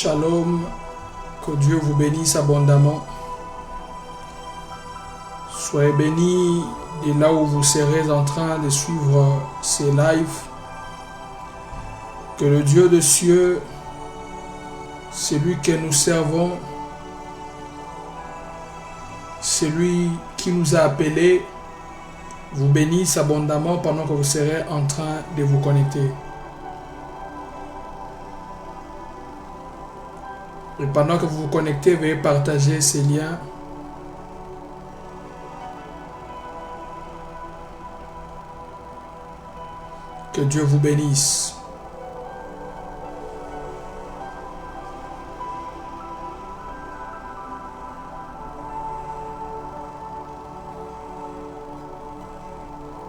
Shalom, que Dieu vous bénisse abondamment. Soyez bénis de là où vous serez en train de suivre ces lives. Que le Dieu des cieux, celui que nous servons, celui qui nous a appelés, vous bénisse abondamment pendant que vous serez en train de vous connecter. Et pendant que vous vous connectez, veuillez partager ces liens. Que Dieu vous bénisse.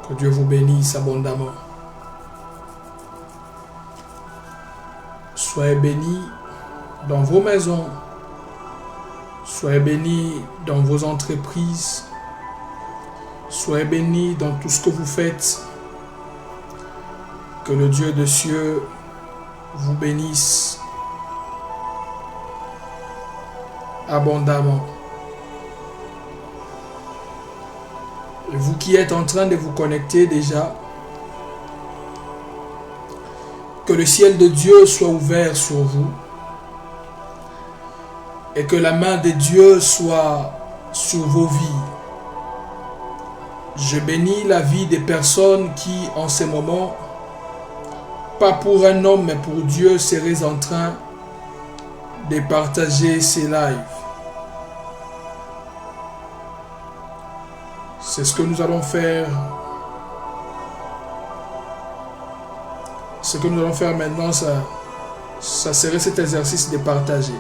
Que Dieu vous bénisse abondamment. Soyez bénis dans vos maisons. Soyez bénis dans vos entreprises. Soyez bénis dans tout ce que vous faites. Que le Dieu des cieux vous bénisse abondamment. Et vous qui êtes en train de vous connecter déjà, que le ciel de Dieu soit ouvert sur vous et que la main de Dieu soit sur vos vies. Je bénis la vie des personnes qui, en ce moment, pas pour un homme, mais pour Dieu, seraient en train de partager ces lives. C'est ce que nous allons faire. Ce que nous allons faire maintenant, ça serait cet exercice de partager.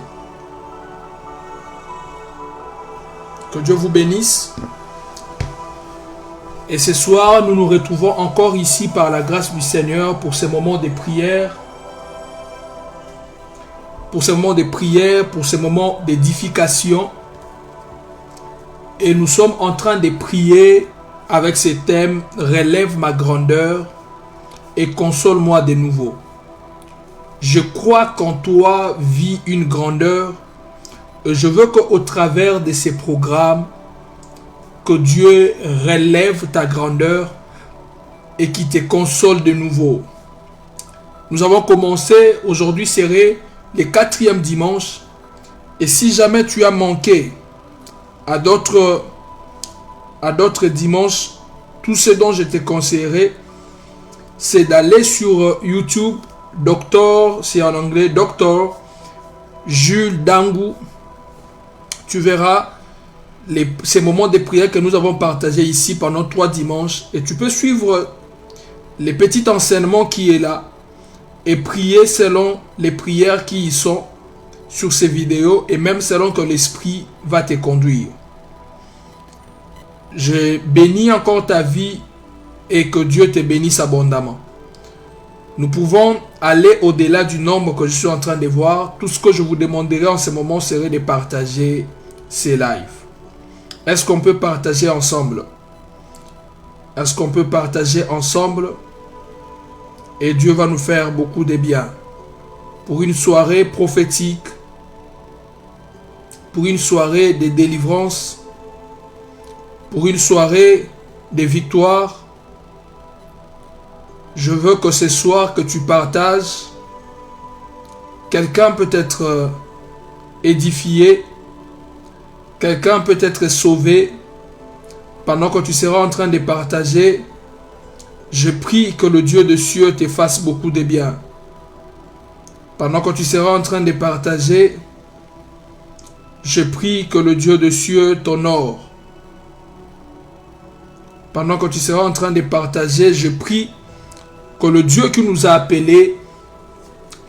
Que Dieu vous bénisse. Et ce soir, nous nous retrouvons encore ici par la grâce du Seigneur pour ces moments de prière. Pour ces moments de prière, pour ces moments d'édification. Et nous sommes en train de prier avec ce thème « Relève ma grandeur et console-moi de nouveau ». Je crois qu'en toi vit une grandeur et je veux qu'au travers de ces programmes, que Dieu relève ta grandeur et qu'il te console de nouveau. Nous avons commencé, aujourd'hui serait le 4e dimanche. Et si jamais tu as manqué à d'autres dimanches, tout ce dont je te conseillerais, c'est d'aller sur YouTube, c'est en anglais, Dr. Jules Dangou. Tu verras ces moments de prière que nous avons partagés ici pendant 3 dimanches. Et tu peux suivre les petits enseignements qui est là et prier selon les prières qui y sont sur ces vidéos et même selon que l'Esprit va te conduire. Je bénis encore ta vie et que Dieu te bénisse abondamment. Nous pouvons aller au-delà du nombre que je suis en train de voir. Tout ce que je vous demanderai en ce moment serait de partager ces lives. Est-ce qu'on peut partager ensemble? Est-ce qu'on peut partager ensemble? Et Dieu va nous faire beaucoup de bien. Pour une soirée prophétique, pour une soirée de délivrance, pour une soirée de victoire. Je veux que ce soir que tu partages, quelqu'un peut être édifié, quelqu'un peut être sauvé. Pendant que tu seras en train de partager, je prie que le Dieu des cieux te fasse beaucoup de bien. Pendant que tu seras en train de partager, je prie que le Dieu des cieux t'honore. Pendant que tu seras en train de partager, je prie que le Dieu qui nous a appelés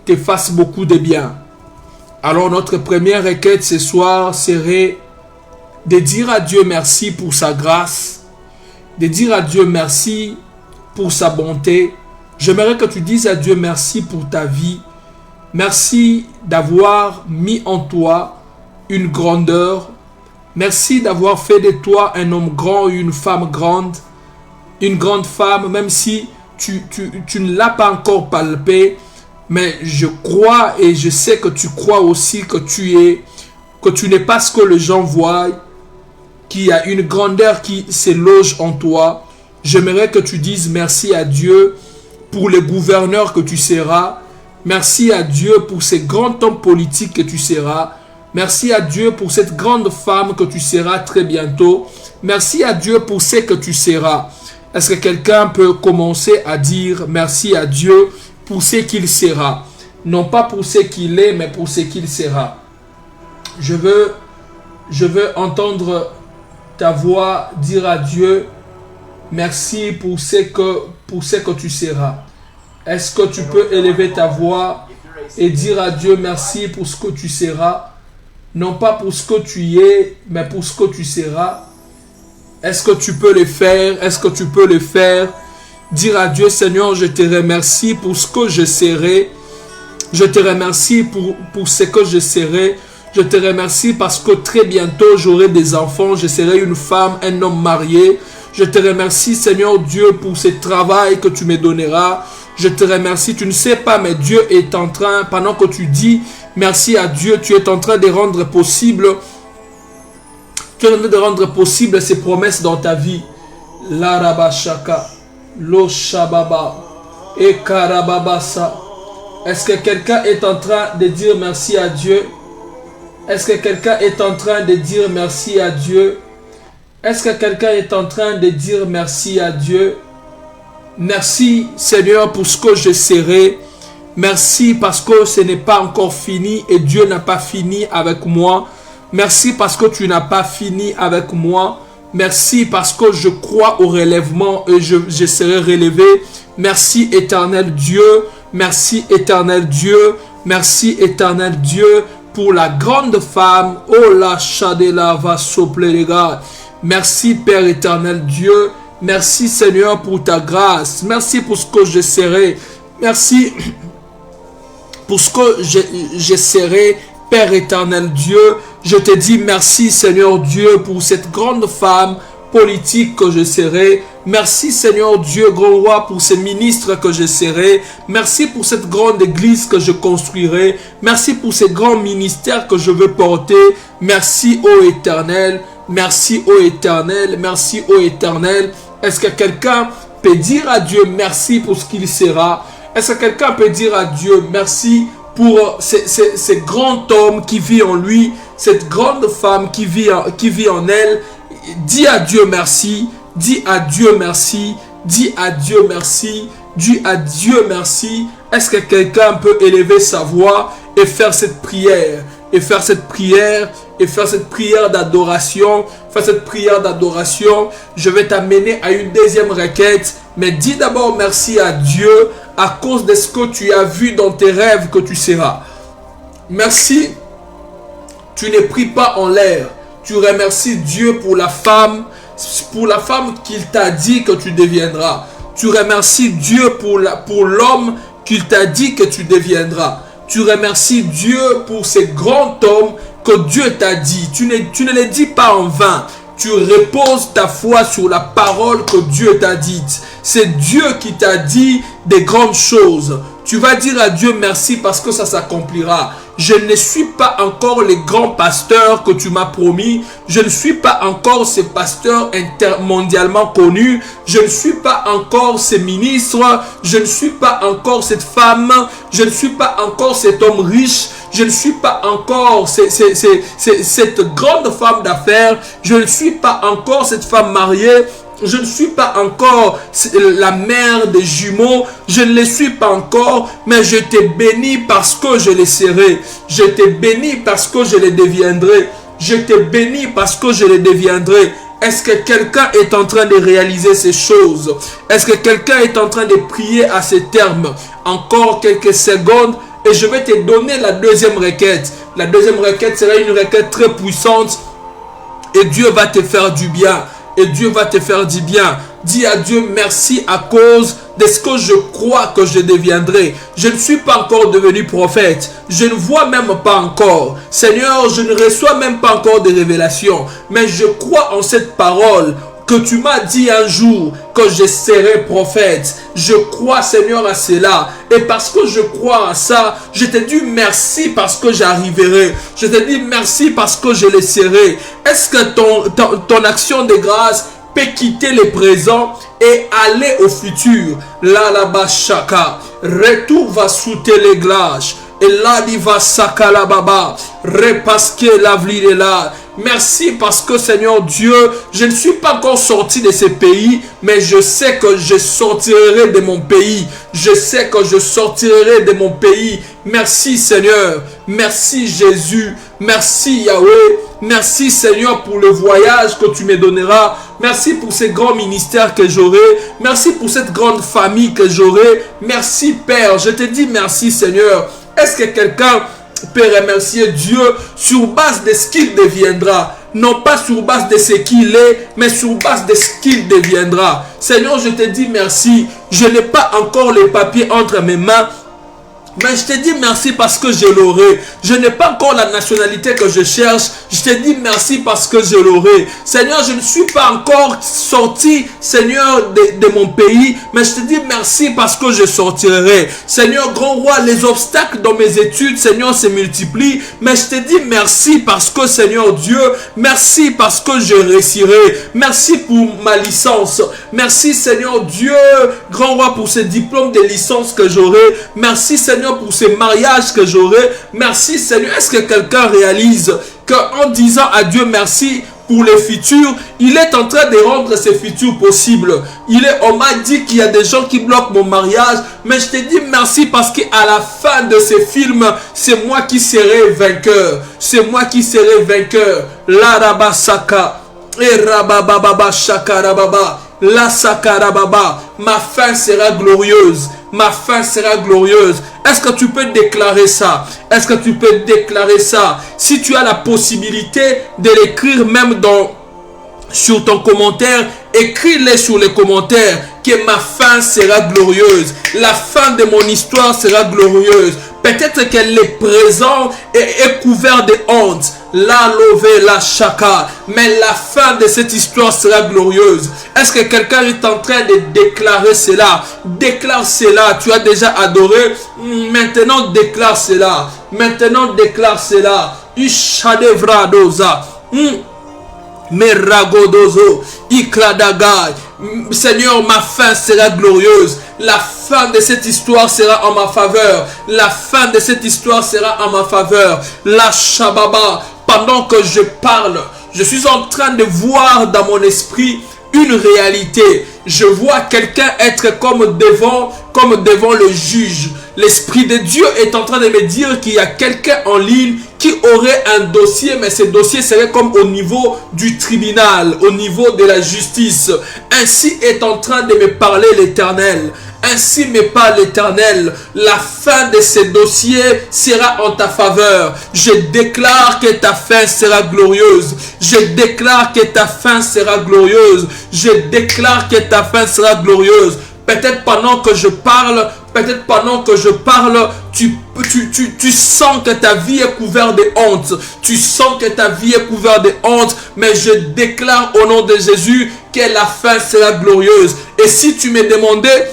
te fasse beaucoup de bien. Alors notre première requête ce soir serait de dire à Dieu merci pour sa grâce, de dire à Dieu merci pour sa bonté. J'aimerais que tu dises à Dieu merci pour ta vie. Merci d'avoir mis en toi une grandeur. Merci d'avoir fait de toi un homme grand ou une femme grande. Une grande femme, même si tu ne l'as pas encore palpé, Mais je crois et je sais que tu crois aussi que tu n'es pas ce que les gens voient, qu'il y a une grandeur qui s'éloge en toi. J'aimerais que tu dises merci à Dieu pour les gouverneurs que tu seras. Merci à Dieu pour ces grands hommes politiques que tu seras. Merci à Dieu pour cette grande femme que tu seras très bientôt. Merci à Dieu pour ce que tu seras. Est-ce que quelqu'un peut commencer à dire merci à Dieu pour ce qu'il sera? Non pas pour ce qu'il est, mais pour ce qu'il sera. Je veux entendre ta voix dire à Dieu merci pour ce que tu seras. Est-ce que tu peux élever ta voix et dire à Dieu merci pour ce que tu seras? Non pas pour ce que tu es, mais pour ce que tu seras. Est-ce que tu peux le faire? Est-ce que tu peux le faire? Dire à Dieu, Seigneur, je te remercie pour ce que je serai. Je te remercie pour ce que je serai. Je te remercie parce que très bientôt j'aurai des enfants. Je serai une femme, un homme marié. Je te remercie, Seigneur Dieu, pour ce travail que tu me donneras. Je te remercie. Tu ne sais pas, mais Dieu est en train, pendant que tu dis merci à Dieu, tu es en train de rendre possible. Tu es en train de rendre possible ces promesses dans ta vie. Larabashaka, Lo Shababa, et Karababasa. Est-ce que quelqu'un est en train de dire merci à Dieu? Est-ce que quelqu'un est en train de dire merci à Dieu? Est-ce que quelqu'un est en train de dire merci à Dieu? Merci Seigneur pour ce que je serai. Merci parce que ce n'est pas encore fini et Dieu n'a pas fini avec moi. Merci parce que tu n'as pas fini avec moi. Merci parce que je crois au relèvement et je serai relevé. Merci éternel Dieu. Merci éternel Dieu. Merci éternel Dieu pour la grande femme. Oh la chadela va sopler les gars. Merci Père éternel Dieu. Merci Seigneur pour ta grâce. Merci pour ce que je serai. Merci pour ce que je serai. Père éternel Dieu, je te dis merci Seigneur Dieu pour cette grande femme politique que je serai. Merci Seigneur Dieu, grand roi, pour ces ministres que je serai. Merci pour cette grande église que je construirai. Merci pour ces grands ministères que je veux porter. Merci ô éternel. Merci ô éternel. Merci ô éternel. Est-ce que quelqu'un peut dire à Dieu merci pour ce qu'il sera? Est-ce que quelqu'un peut dire à Dieu merci pour ce grand homme qui vit en lui, cette grande femme qui vit en elle? Dis à Dieu merci, dis à Dieu merci, dis à Dieu merci, dis à Dieu merci. Est-ce que quelqu'un peut élever sa voix et faire cette prière, et faire cette prière, et faire cette prière d'adoration, faire cette prière d'adoration? Je vais t'amener à une deuxième requête, mais dis d'abord merci à Dieu à cause de ce que tu as vu dans tes rêves que tu seras. Merci, tu ne pries pas en l'air. Tu remercies Dieu pour la femme qu'il t'a dit que tu deviendras. Tu remercies Dieu pour l'homme qu'il t'a dit que tu deviendras. Tu remercies Dieu pour ce grand homme que Dieu t'a dit. Tu ne le dis pas en vain. Tu reposes ta foi sur la parole que Dieu t'a dite. C'est Dieu qui t'a dit des grandes choses. Tu vas dire à Dieu merci parce que ça s'accomplira. Je ne suis pas encore le grand pasteur que tu m'as promis. Je ne suis pas encore ce pasteur mondialement connu. Je ne suis pas encore ce ministre. Je ne suis pas encore cette femme. Je ne suis pas encore cet homme riche. Je ne suis pas encore cette grande femme d'affaires. Je ne suis pas encore cette femme mariée. Je ne suis pas encore la mère des jumeaux. Je ne le suis pas encore. Mais je te bénis parce que je le serai. Je te bénis parce que je le deviendrai. Je te bénis parce que je le deviendrai. Est-ce que quelqu'un est en train de réaliser ces choses? Est-ce que quelqu'un est en train de prier à ces termes? Encore quelques secondes et je vais te donner la deuxième requête. La deuxième requête sera une requête très puissante et Dieu va te faire du bien. Et Dieu va te faire du bien. Dis à Dieu merci à cause de ce que je crois que je deviendrai. Je ne suis pas encore devenu prophète. Je ne vois même pas encore. Seigneur, je ne reçois même pas encore de révélations. Mais je crois en cette parole que tu m'as dit un jour, que je serai prophète. Je crois, Seigneur, à cela. Et parce que je crois à ça, je te dis merci parce que j'arriverai. Je te dis merci parce que je le serai. Est-ce que ton action de grâce peut quitter le présent et aller au futur? Là, là-bas, chaka. Retour va sauter les glaces. Et là, il va sakala baba. Repasquer la vie est là. Merci parce que Seigneur Dieu, je ne suis pas encore sorti de ce pays, mais je sais que je sortirai de mon pays. Je sais que je sortirai de mon pays. Merci Seigneur. Merci Jésus. Merci Yahweh. Merci Seigneur pour le voyage que tu me donneras. Merci pour ces grands ministères que j'aurai. Merci pour cette grande famille que j'aurai. Merci Père. Je te dis merci Seigneur. Est-ce que quelqu'un peut remercier Dieu sur base de ce qu'il deviendra? Non pas sur base de ce qu'il est, mais sur base de ce qu'il deviendra. Seigneur, je te dis merci. Je n'ai pas encore les papiers entre mes mains, mais je te dis merci parce que je l'aurai. Je n'ai pas encore la nationalité que je cherche. Je te dis merci parce que je l'aurai. Seigneur, je ne suis pas encore sorti, Seigneur, de mon pays. Mais je te dis merci parce que je sortirai. Seigneur, grand roi, les obstacles dans mes études, Seigneur, se multiplient. Mais je te dis merci parce que, Seigneur Dieu, merci parce que je réussirai. Merci pour ma licence. Merci, Seigneur Dieu, grand roi, pour ces diplômes de licence que j'aurai. Merci, Seigneur, pour ces mariages que j'aurai. Merci Seigneur. Est-ce que quelqu'un réalise qu'en disant à Dieu merci pour les futurs, il est en train de rendre ces futurs possibles? On m'a dit qu'il y a des gens qui bloquent mon mariage, mais je te dis merci parce qu'à la fin de ce film, c'est moi qui serai vainqueur. C'est moi qui serai vainqueur. La rabasaka et rabababa shakarababa. La sakarababa. Ma fin sera glorieuse. Ma fin sera glorieuse. Est-ce que tu peux déclarer ça? Est-ce que tu peux déclarer ça? Si tu as la possibilité de l'écrire même sur ton commentaire, écris-le sur les commentaires que ma fin sera glorieuse. La fin de mon histoire sera glorieuse. Peut-être que le présent est couvert de honte. La lové, la chaka. Mais la fin de cette histoire sera glorieuse. Est-ce que quelqu'un est en train de déclarer cela? Déclare cela. Tu as déjà adoré. Maintenant déclare cela. Maintenant déclare cela. Ishadevradoza. Meragodozo. Ikladagai. Seigneur, ma fin sera glorieuse. La fin de cette histoire sera en ma faveur. La fin de cette histoire sera en ma faveur. La Shababa. Pendant que je parle, je suis en train de voir dans mon esprit une réalité. Je vois quelqu'un être comme devant le juge. L'Esprit de Dieu est en train de me dire qu'il y a quelqu'un en ligne qui aurait un dossier, mais ce dossier serait comme au niveau du tribunal, au niveau de la justice. Ainsi est en train de me parler l'Éternel. Ainsi me parle l'Éternel, la fin de ce dossier sera en ta faveur. Je déclare que ta fin sera glorieuse. Je déclare que ta fin sera glorieuse. Je déclare que ta fin sera glorieuse. Peut-être pendant que je parle, tu sens que ta vie est couverte de honte. Tu sens que ta vie est couverte de honte. Mais je déclare au nom de Jésus que la fin sera glorieuse. Et si tu me demandais,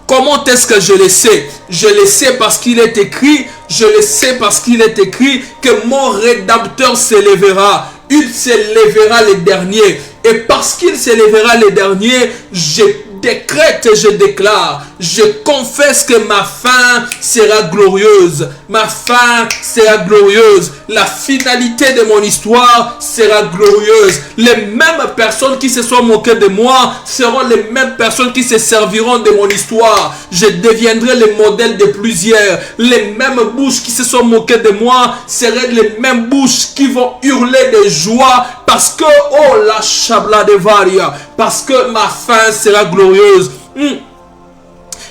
comment est-ce que je le sais? Je le sais parce qu'il est écrit. Je le sais parce qu'il est écrit que mon Rédempteur s'élèvera. Il s'élèvera le dernier. Et parce qu'il s'élèvera le dernier, je décrète et je déclare. Je confesse que ma fin sera glorieuse. Ma fin sera glorieuse. La finalité de mon histoire sera glorieuse. Les mêmes personnes qui se sont moquées de moi seront les mêmes personnes qui se serviront de mon histoire. Je deviendrai le modèle de plusieurs. Les mêmes bouches qui se sont moquées de moi seraient les mêmes bouches qui vont hurler de joie parce que, oh la chabla de varia, parce que ma fin sera glorieuse.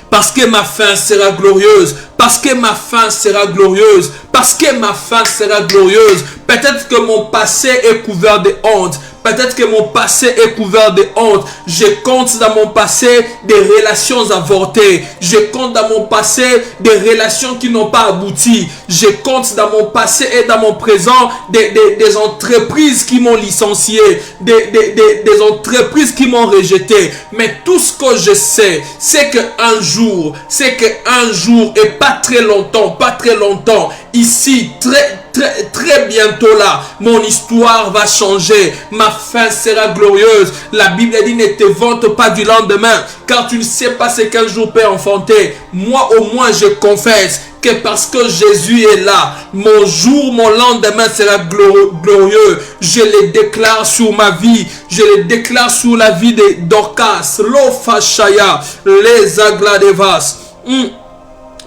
Parce que ma fin sera glorieuse. Parce que ma fin sera glorieuse. Parce que ma fin sera glorieuse. Peut-être que mon passé est couvert de honte. Peut-être que mon passé est couvert de honte. Je compte dans mon passé des relations avortées. Je compte dans mon passé des relations qui n'ont pas abouti. Je compte dans mon passé et dans mon présent des entreprises qui m'ont licencié, des entreprises qui m'ont rejeté. Mais tout ce que je sais, c'est qu'un jour, et pas très longtemps, ici, très bientôt là, mon histoire va changer. Ma fin sera glorieuse. La Bible dit: ne te vante pas du lendemain, car tu ne sais pas ce qu'un jour peut enfanter. Moi au moins je confesse que parce que Jésus est là, mon jour, mon lendemain sera glorieux. Je le déclare sur ma vie. Je le déclare sur la vie de Dorcas, Lofashaya, les Agladevas,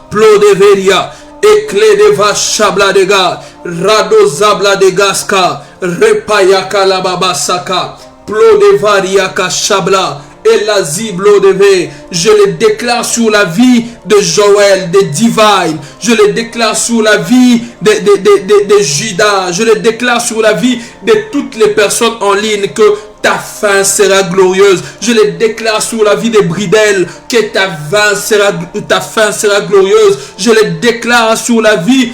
Plodeveria, Ekledeva Shabladega, Rado Zabladegaska, Repayaka Lababasaka, Plodevariaka Shabla, Elaziblo-deve. Je le déclare sur la vie de Joël, de Divine. Je le déclare sur la vie de Judas. Je le déclare sur la vie de toutes les personnes en ligne que ta fin sera glorieuse. Je le déclare sur la vie de Bridel que ta fin sera glorieuse. Je le déclare sur la vie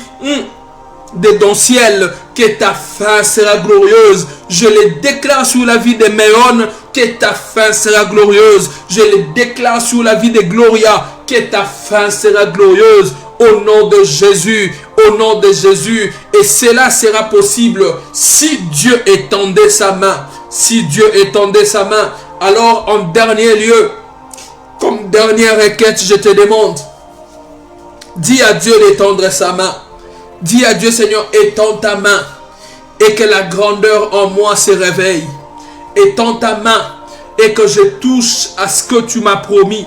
de Donciel que ta fin sera glorieuse. Je le déclare sur la vie de Méon que ta fin sera glorieuse. Je le déclare sur la vie de Gloria que ta fin sera glorieuse. Au nom de Jésus, au nom de Jésus. Et cela sera possible si Dieu étendait sa main. Si Dieu étendait sa main. Alors en dernier lieu, comme dernière requête, je te demande, dis à Dieu d'étendre sa main. Dis à Dieu: Seigneur, étends ta main et que la grandeur en moi se réveille. Étends ta main et que je touche à ce que tu m'as promis.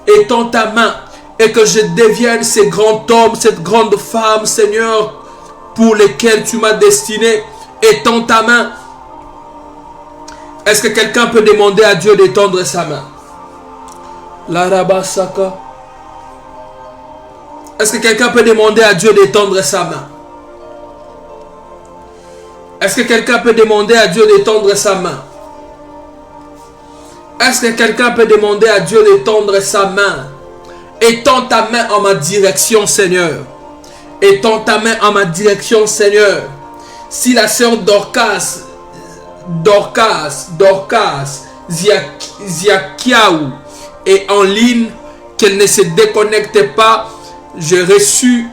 Étends ta main et que je devienne ce grand homme, cette grande femme, Seigneur, pour lesquels tu m'as destiné. Étends ta main. Est-ce que quelqu'un peut demander à Dieu d'étendre sa main? Larabasaka. Est-ce que quelqu'un peut demander à Dieu d'étendre sa main? Est-ce que quelqu'un peut demander à Dieu d'étendre sa main? Est-ce que quelqu'un peut demander à Dieu d'étendre sa main? Étends ta main en ma direction, Seigneur. Étends ta main en ma direction, Seigneur. Si la sœur Dorcas, Ziakiaou est en ligne, qu'elle ne se déconnecte pas, j'ai reçu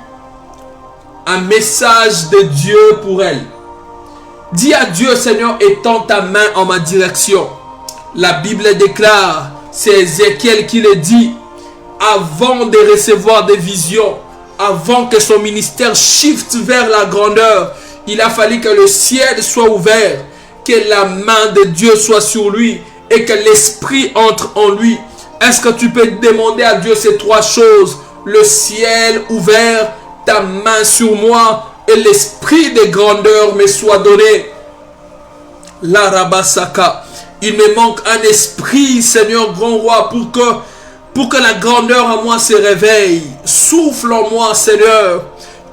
un message de Dieu pour elle. Dis à Dieu: Seigneur, étends ta main en ma direction. La Bible déclare, c'est Ézéchiel qui le dit, avant de recevoir des visions, avant que son ministère shift vers la grandeur, il a fallu que le ciel soit ouvert, que la main de Dieu soit sur lui et que l'esprit entre en lui. Est-ce que tu peux demander à Dieu ces trois choses? Le ciel ouvert, ta main sur moi et l'esprit de grandeur me soit donné. Larabasaka. Il me manque un esprit, Seigneur grand roi, pour que la grandeur en moi se réveille. Souffle en moi, Seigneur.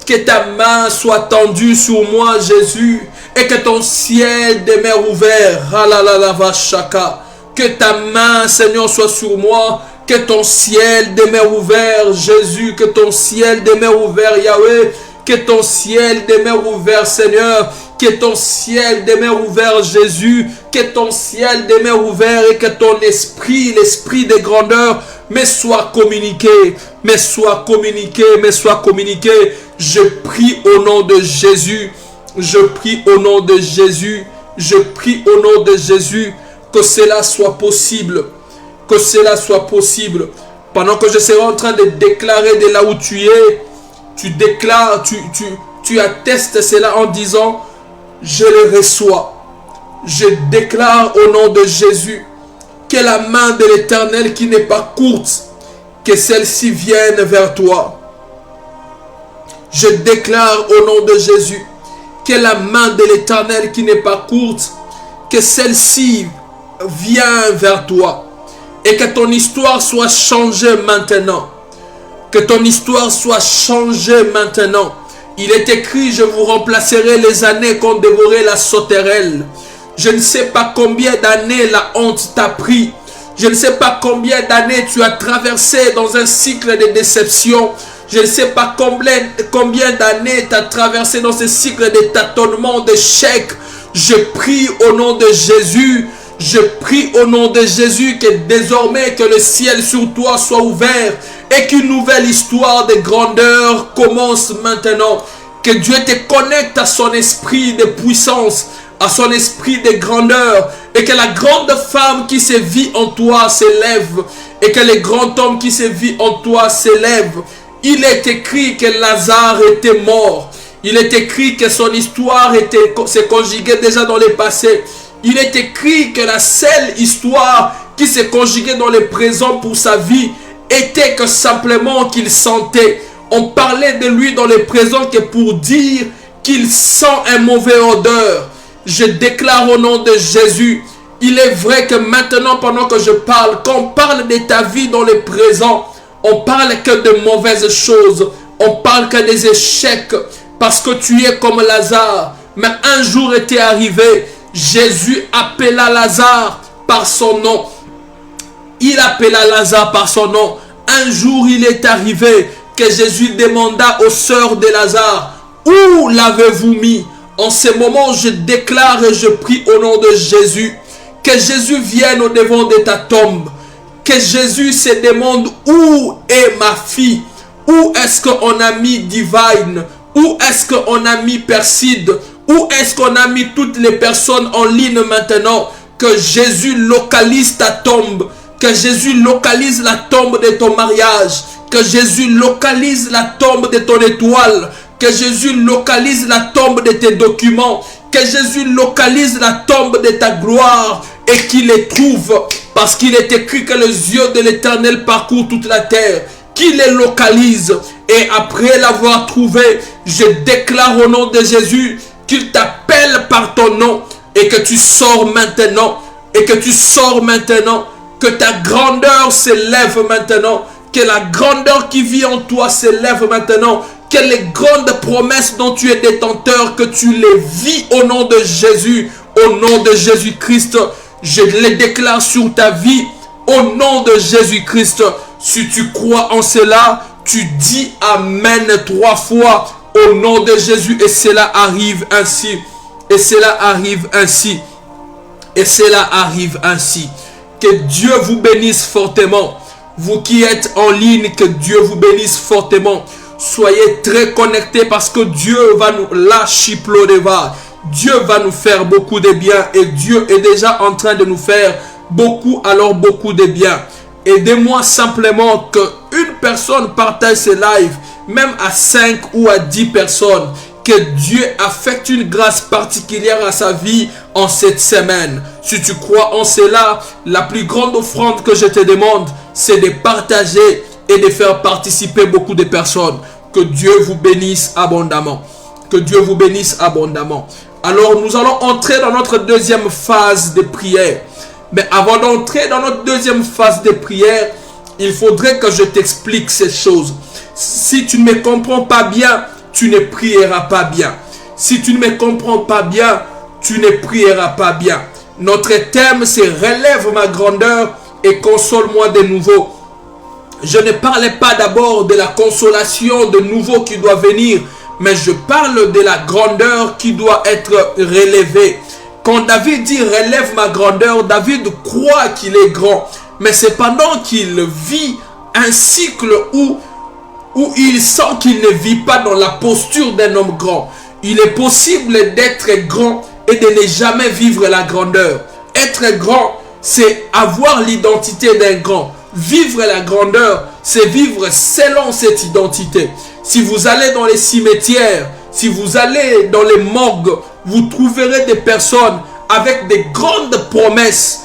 Que ta main soit tendue sur moi, Jésus. Et que ton ciel demeure ouvert. Que ta main, Seigneur, soit sur moi. Que ton ciel demeure ouvert, Jésus. Que ton ciel demeure ouvert, Yahweh. Que ton ciel demeure ouvert, Seigneur. Que ton ciel demeure ouvert, Jésus. Que ton ciel demeure ouvert et que ton esprit, l'esprit de grandeur, me soit communiqué. Me soit communiqué, me soit communiqué. Je prie au nom de Jésus. Je prie au nom de Jésus. Je prie au nom de Jésus que cela soit possible. Que cela soit possible. Pendant que je serai en train de déclarer de là où tu es, tu déclares, tu attestes cela en disant: je le reçois. Je déclare au nom de Jésus que la main de l'Éternel qui n'est pas courte, que celle-ci vienne vers toi. Je déclare au nom de Jésus que la main de l'Éternel qui n'est pas courte, que celle-ci vienne vers toi. Et que ton histoire soit changée maintenant. Que ton histoire soit changée maintenant. Il est écrit: je vous remplacerai les années qu'ont dévoré la sauterelle. Je ne sais pas combien d'années la honte t'a pris. Je ne sais pas combien d'années tu as traversé dans un cycle de déception. Je ne sais pas combien d'années tu as traversé dans ce cycle de tâtonnement, d'échec. Je prie au nom de Jésus. Je prie au nom de Jésus que désormais que le ciel sur toi soit ouvert et qu'une nouvelle histoire de grandeur commence maintenant. Que Dieu te connecte à son esprit de puissance, à son esprit de grandeur, et que la grande femme qui se vit en toi s'élève, et que le grand homme qui se vit en toi s'élève. Il est écrit que Lazare était mort. Il est écrit que son histoire s'est conjuguée déjà dans le passé. Il est écrit que la seule histoire qui s'est conjuguée dans le présent pour sa vie était que simplement qu'il sentait. On parlait de lui dans le présent que pour dire qu'il sent un mauvais odeur. Je déclare au nom de Jésus, il est vrai que maintenant pendant que je parle, quand on parle de ta vie dans le présent, on parle que de mauvaises choses, on parle que des échecs, parce que tu es comme Lazare. Mais un jour était arrivé, Jésus appela Lazare par son nom. Il appela Lazare par son nom. Un jour il est arrivé que Jésus demanda aux sœurs de Lazare, où l'avez-vous mis? En ce moment, je déclare et je prie au nom de Jésus, que Jésus vienne au devant de ta tombe. Que Jésus se demande, où est ma fille? Où est-ce qu'on a mis Divine? Où est-ce qu'on a mis Perside? Où est-ce qu'on a mis toutes les personnes en ligne maintenant? Que Jésus localise ta tombe. Que Jésus localise la tombe de ton mariage. Que Jésus localise la tombe de ton étoile. Que Jésus localise la tombe de tes documents. Que Jésus localise la tombe de ta gloire et qu'il les trouve. Parce qu'il est écrit que les yeux de l'Éternel parcourent toute la terre. Qu'il les localise. Et après l'avoir trouvé, je déclare au nom de Jésus qu'il t'appelle par ton nom. Et que tu sors maintenant. Et que tu sors maintenant. Que ta grandeur s'élève maintenant. Que la grandeur qui vit en toi s'élève maintenant. Que les grandes promesses dont tu es détenteur, que tu les vis au nom de Jésus, au nom de Jésus-Christ. Je les déclare sur ta vie, au nom de Jésus-Christ. Si tu crois en cela, tu dis Amen 3 fois, au nom de Jésus. Et cela arrive ainsi. Et cela arrive ainsi. Et cela arrive ainsi. Que Dieu vous bénisse fortement. Vous qui êtes en ligne, que Dieu vous bénisse fortement. Soyez très connectés parce que Dieu va nous lâcher pleurer. Dieu va nous faire beaucoup de bien et Dieu est déjà en train de nous faire beaucoup, alors beaucoup de bien. Aidez-moi simplement qu'une personne partage ce live, même à 5 ou à 10 personnes. Que Dieu affecte une grâce particulière à sa vie en cette semaine. Si tu crois en cela, la plus grande offrande que je te demande, c'est de partager et de faire participer beaucoup de personnes. Que Dieu vous bénisse abondamment. Que Dieu vous bénisse abondamment. Alors nous allons entrer dans notre deuxième phase de prière. Mais avant d'entrer dans notre deuxième phase de prière, il faudrait que je t'explique ces choses. Si tu ne me comprends pas bien, tu ne prieras pas bien. Si tu ne me comprends pas bien, tu ne prieras pas bien. Notre thème, c'est relève ma grandeur et console-moi de nouveau. Je ne parlais pas d'abord de la consolation de nouveau qui doit venir, mais je parle de la grandeur qui doit être relevée. Quand David dit relève ma grandeur, David croit qu'il est grand, mais c'est pendant qu'il vit un cycle où il sent qu'il ne vit pas dans la posture d'un homme grand. Il est possible d'être grand et de ne jamais vivre la grandeur. Être grand, c'est avoir l'identité d'un grand. Vivre la grandeur, c'est vivre selon cette identité. Si vous allez dans les cimetières, si vous allez dans les morgues, vous trouverez des personnes avec des grandes promesses,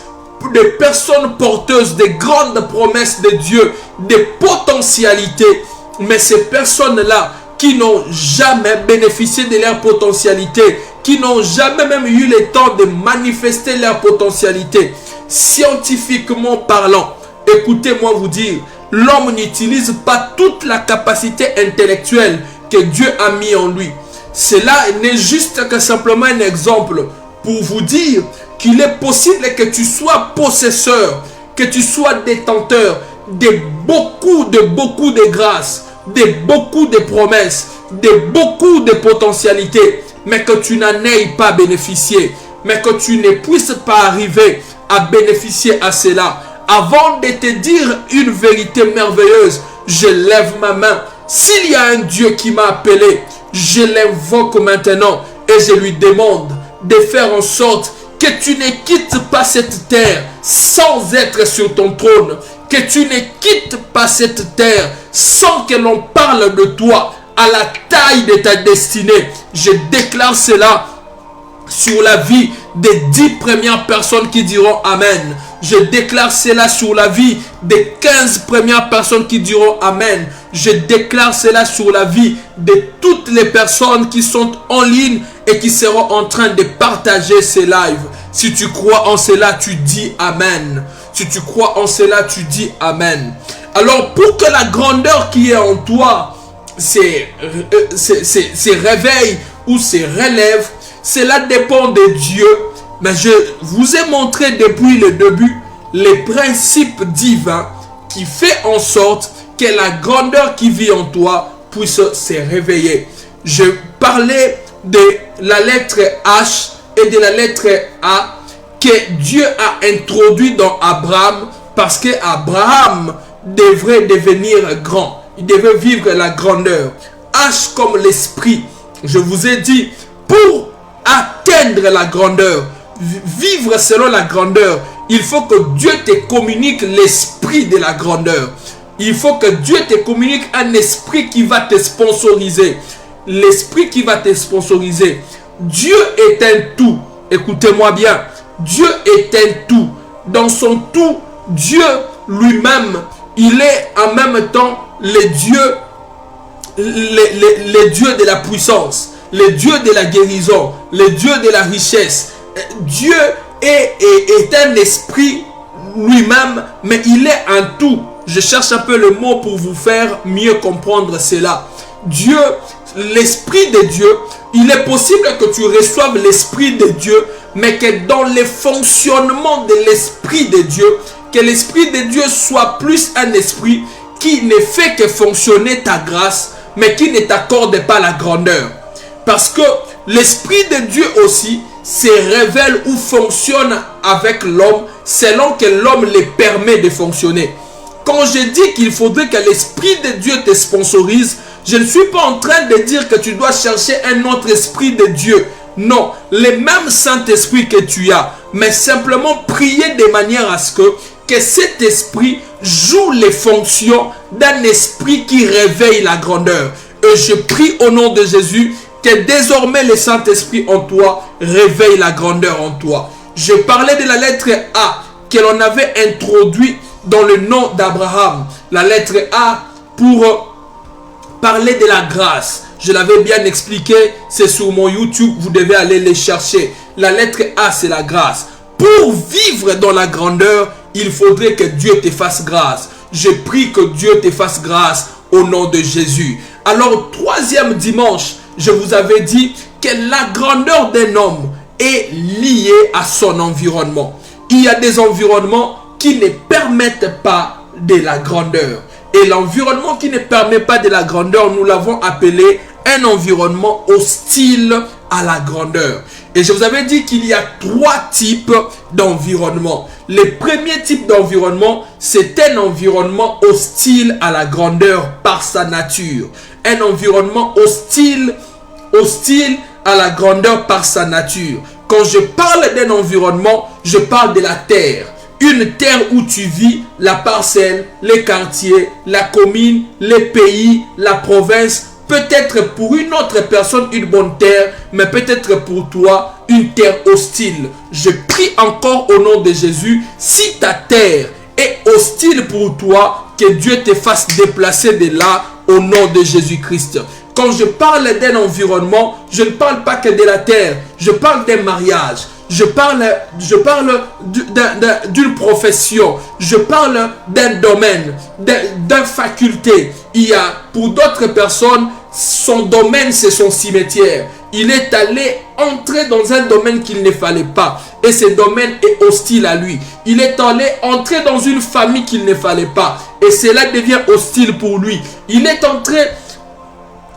des personnes porteuses des grandes promesses de Dieu, des potentialités. Mais ces personnes-là qui n'ont jamais bénéficié de leur potentialité, qui n'ont jamais même eu le temps de manifester leur potentialité, scientifiquement parlant, écoutez-moi vous dire, l'homme n'utilise pas toute la capacité intellectuelle que Dieu a mis en lui. Cela n'est juste que simplement un exemple pour vous dire qu'il est possible que tu sois possesseur, que tu sois détenteur de beaucoup de grâces, de beaucoup de promesses, de beaucoup de potentialités, mais que tu n'en aies pas bénéficié, mais que tu ne puisses pas arriver à bénéficier à cela. Avant de te dire une vérité merveilleuse, je lève ma main. S'il y a un Dieu qui m'a appelé, je l'invoque maintenant et je lui demande de faire en sorte que tu ne quittes pas cette terre sans être sur ton trône, que tu ne quittes pas cette terre sans que l'on parle de toi à la taille de ta destinée. Je déclare cela sur la vie des 10 premières personnes qui diront Amen. Je déclare cela sur la vie des 15 premières personnes qui diront Amen. Je déclare cela sur la vie de toutes les personnes qui sont en ligne et qui seront en train de partager ces lives. Si tu crois en cela, tu dis Amen. Si tu crois en cela, tu dis Amen. Alors, pour que la grandeur qui est en toi se réveille ou se relève, cela dépend de Dieu. Mais je vous ai montré depuis le début les principes divins qui font en sorte que la grandeur qui vit en toi puisse se réveiller. Je parlais de la lettre H et de la lettre A que Dieu a introduit dans Abraham parce que Abraham devrait devenir grand. Il devait vivre la grandeur. H comme l'esprit. Je vous ai dit, pour atteindre la grandeur, vivre selon la grandeur, il faut que Dieu te communique l'esprit de la grandeur. Il faut que Dieu te communique un esprit qui va te sponsoriser. L'esprit qui va te sponsoriser. Dieu est un tout. Écoutez-moi bien. Dieu est un tout. Dans son tout, Dieu lui-même, il est en même temps le Dieu de la puissance, le Dieu de la guérison, le Dieu de la richesse. Dieu est un esprit lui-même, mais il est un tout. Je cherche un peu le mot pour vous faire mieux comprendre cela. Dieu, l'esprit de Dieu, il est possible que tu reçoives l'esprit de Dieu, mais que dans le fonctionnement de l'esprit de Dieu, que l'esprit de Dieu soit plus un esprit qui ne fait que fonctionner ta grâce, mais qui ne t'accorde pas la grandeur. Parce que l'esprit de Dieu aussi se révèle ou fonctionne avec l'homme selon que l'homme le permet de fonctionner. Quand je dis qu'il faudrait que l'esprit de Dieu te sponsorise, je ne suis pas en train de dire que tu dois chercher un autre esprit de Dieu. Non, le même Saint-Esprit que tu as, mais simplement prier de manière à ce que cet esprit joue les fonctions d'un esprit qui réveille la grandeur. Et je prie au nom de Jésus que désormais le Saint-Esprit en toi réveille la grandeur en toi. Je parlais de la lettre A que l'on avait introduit dans le nom d'Abraham. La lettre A pour parler de la grâce. Je l'avais bien expliqué, c'est sur mon YouTube, vous devez aller les chercher. La lettre A, c'est la grâce. Pour vivre dans la grandeur, il faudrait que Dieu te fasse grâce. Je prie que Dieu te fasse grâce au nom de Jésus. Alors, troisième dimanche, je vous avais dit que la grandeur d'un homme est liée à son environnement. Il y a des environnements qui ne permettent pas de la grandeur. Et l'environnement qui ne permet pas de la grandeur, nous l'avons appelé un environnement hostile à la grandeur. Et je vous avais dit qu'il y a 3 types d'environnement. Le premier type d'environnement, c'est un environnement hostile à la grandeur par sa nature. Un environnement hostile à la grandeur par sa nature. Quand je parle d'un environnement, je parle de la terre. Une terre où tu vis, la parcelle, les quartiers, la commune, les pays, la province. Peut-être pour une autre personne une bonne terre, mais peut-être pour toi une terre hostile. Je prie encore au nom de Jésus, si ta terre est hostile pour toi, que Dieu te fasse déplacer de là au nom de Jésus-Christ. Quand je parle d'un environnement, je ne parle pas que de la terre, je parle d'un mariage. Je parle d'une profession, je parle d'un domaine, d'une faculté. Il y a pour d'autres personnes, son domaine c'est son cimetière. il est allé entrer dans un domaine qu'il ne fallait pas. Et ce domaine est hostile à lui. Il est allé entrer dans une famille qu'il ne fallait pas. Et cela devient hostile pour lui. Il est entré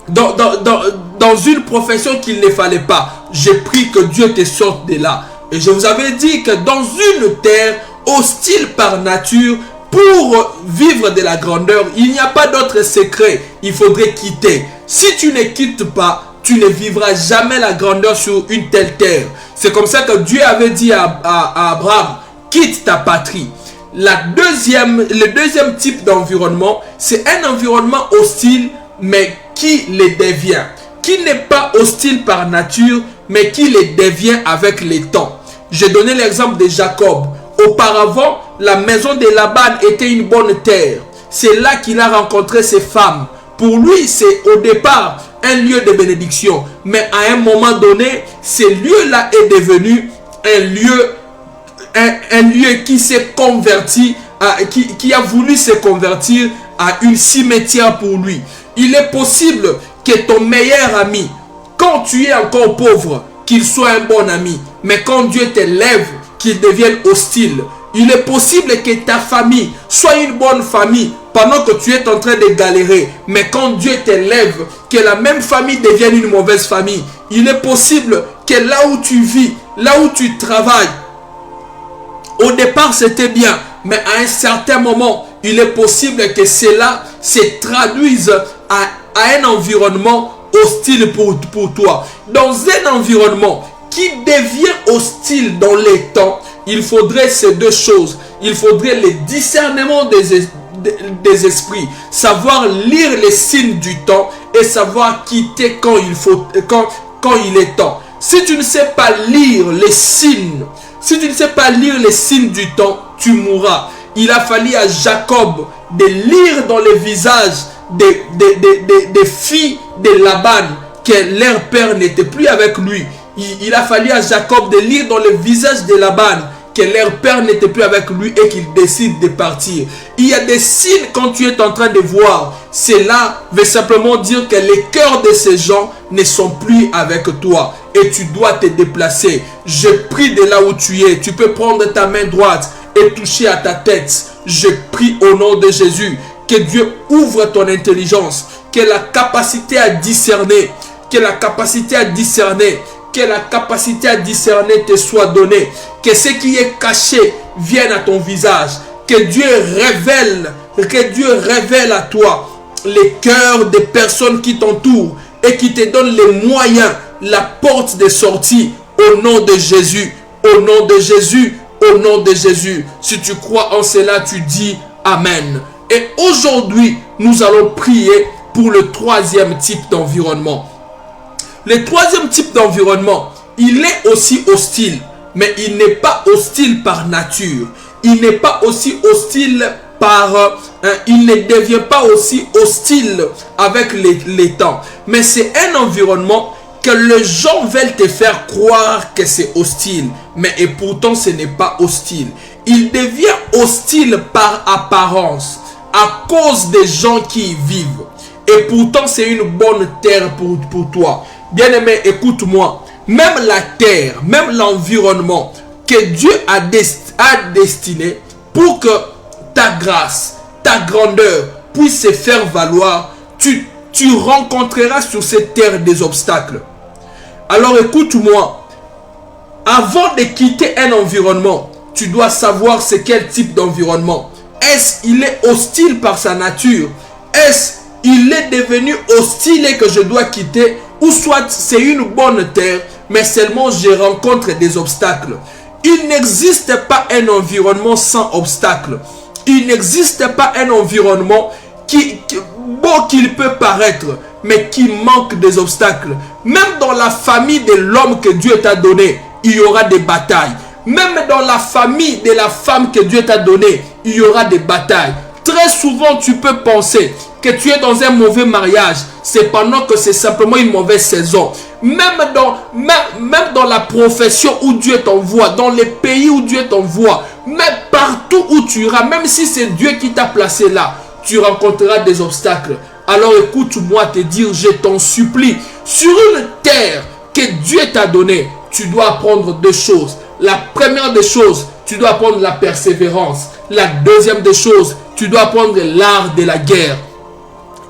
dans une profession qu'il ne fallait pas. J'ai pris que Dieu te sorte de là. Et je vous avais dit que dans une terre hostile par nature, pour vivre de la grandeur, il n'y a pas d'autre secret. Il faudrait quitter. Si tu ne quittes pas, tu ne vivras jamais la grandeur sur une telle terre. C'est comme ça que Dieu avait dit à Abraham, quitte ta patrie. Le deuxième type d'environnement, c'est un environnement hostile, mais qui le devient. Qui n'est pas hostile par nature, mais qui le devient avec le temps. J'ai donné l'exemple de Jacob. Auparavant, la maison de Laban était une bonne terre. C'est là qu'il a rencontré ses femmes. Pour lui, c'est au départ un lieu de bénédiction. Mais à un moment donné, ce lieu-là est devenu un lieu qui s'est converti, qui a voulu se convertir à une cimetière pour lui. Il est possible que ton meilleur ami, quand tu es encore pauvre, qu'il soit un bon ami. Mais quand Dieu t'élève, qu'il devienne hostile. Il est possible que ta famille soit une bonne famille pendant que tu es en train de galérer. Mais quand Dieu t'élève, que la même famille devienne une mauvaise famille. Il est possible que là où tu vis, là où tu travailles, au départ c'était bien. Mais à un certain moment, il est possible que cela se traduise à un environnement hostile pour toi. Dans un environnement qui devient hostile dans les temps, il faudrait ces deux choses. Il faudrait le discernement des esprits, savoir lire les signes du temps et savoir quitter quand il est temps. Si tu ne sais pas lire les signes, du temps, tu mourras. Il a fallu à Jacob de lire dans les visages des filles de Laban que leur père n'était plus avec lui. Il a fallu à Jacob de lire dans le visage de Laban que leur père n'était plus avec lui et qu'il décide de partir. Il y a des signes quand tu es en train de voir. Cela veut simplement dire que les cœurs de ces gens ne sont plus avec toi et tu dois te déplacer. Je prie de là où tu es. Tu peux prendre ta main droite et toucher à ta tête. Je prie au nom de Jésus que Dieu ouvre ton intelligence, que la capacité à discerner, que la capacité à discerner te soit donnée, que ce qui est caché vienne à ton visage, que Dieu révèle à toi les cœurs des personnes qui t'entourent et qui te donnent les moyens, la porte de sortie au nom de Jésus, au nom de Jésus, au nom de Jésus. Si tu crois en cela, tu dis Amen. Et aujourd'hui, nous allons prier pour le troisième type d'environnement. Le troisième type d'environnement, il est aussi hostile, mais il n'est pas hostile par nature. Il n'est pas aussi hostile il ne devient pas aussi hostile avec les temps. Mais c'est un environnement que les gens veulent te faire croire que c'est hostile. Et pourtant, ce n'est pas hostile. Il devient hostile par apparence, à cause des gens qui y vivent. Et pourtant, c'est une bonne terre pour toi. Bien-aimé, écoute-moi. Même la terre, même l'environnement que Dieu a destiné pour que ta grâce, ta grandeur puisse se faire valoir, tu rencontreras sur cette terre des obstacles. Alors écoute-moi. Avant de quitter un environnement, tu dois savoir c'est quel type d'environnement. Est-ce qu'il est hostile par sa nature? Est-ce qu'il est devenu hostile et que je dois quitter? Ou soit c'est une bonne terre, mais seulement je rencontre des obstacles. Il n'existe pas un environnement sans obstacles. Il n'existe pas un environnement beau qu'il peut paraître, mais qui manque des obstacles. Même dans la famille de l'homme que Dieu t'a donné, il y aura des batailles. Même dans la famille de la femme que Dieu t'a donnée, il y aura des batailles. Très souvent, tu peux penser que tu es dans un mauvais mariage. C'est pendant que c'est simplement une mauvaise saison. Même dans la profession où Dieu t'envoie, dans les pays où Dieu t'envoie, même partout où tu iras, même si c'est Dieu qui t'a placé là, tu rencontreras des obstacles. Alors écoute-moi te dire, je t'en supplie, sur une terre que Dieu t'a donné, tu dois apprendre deux choses. La première des choses, tu dois apprendre la persévérance. La deuxième des choses, tu dois apprendre l'art de la guerre.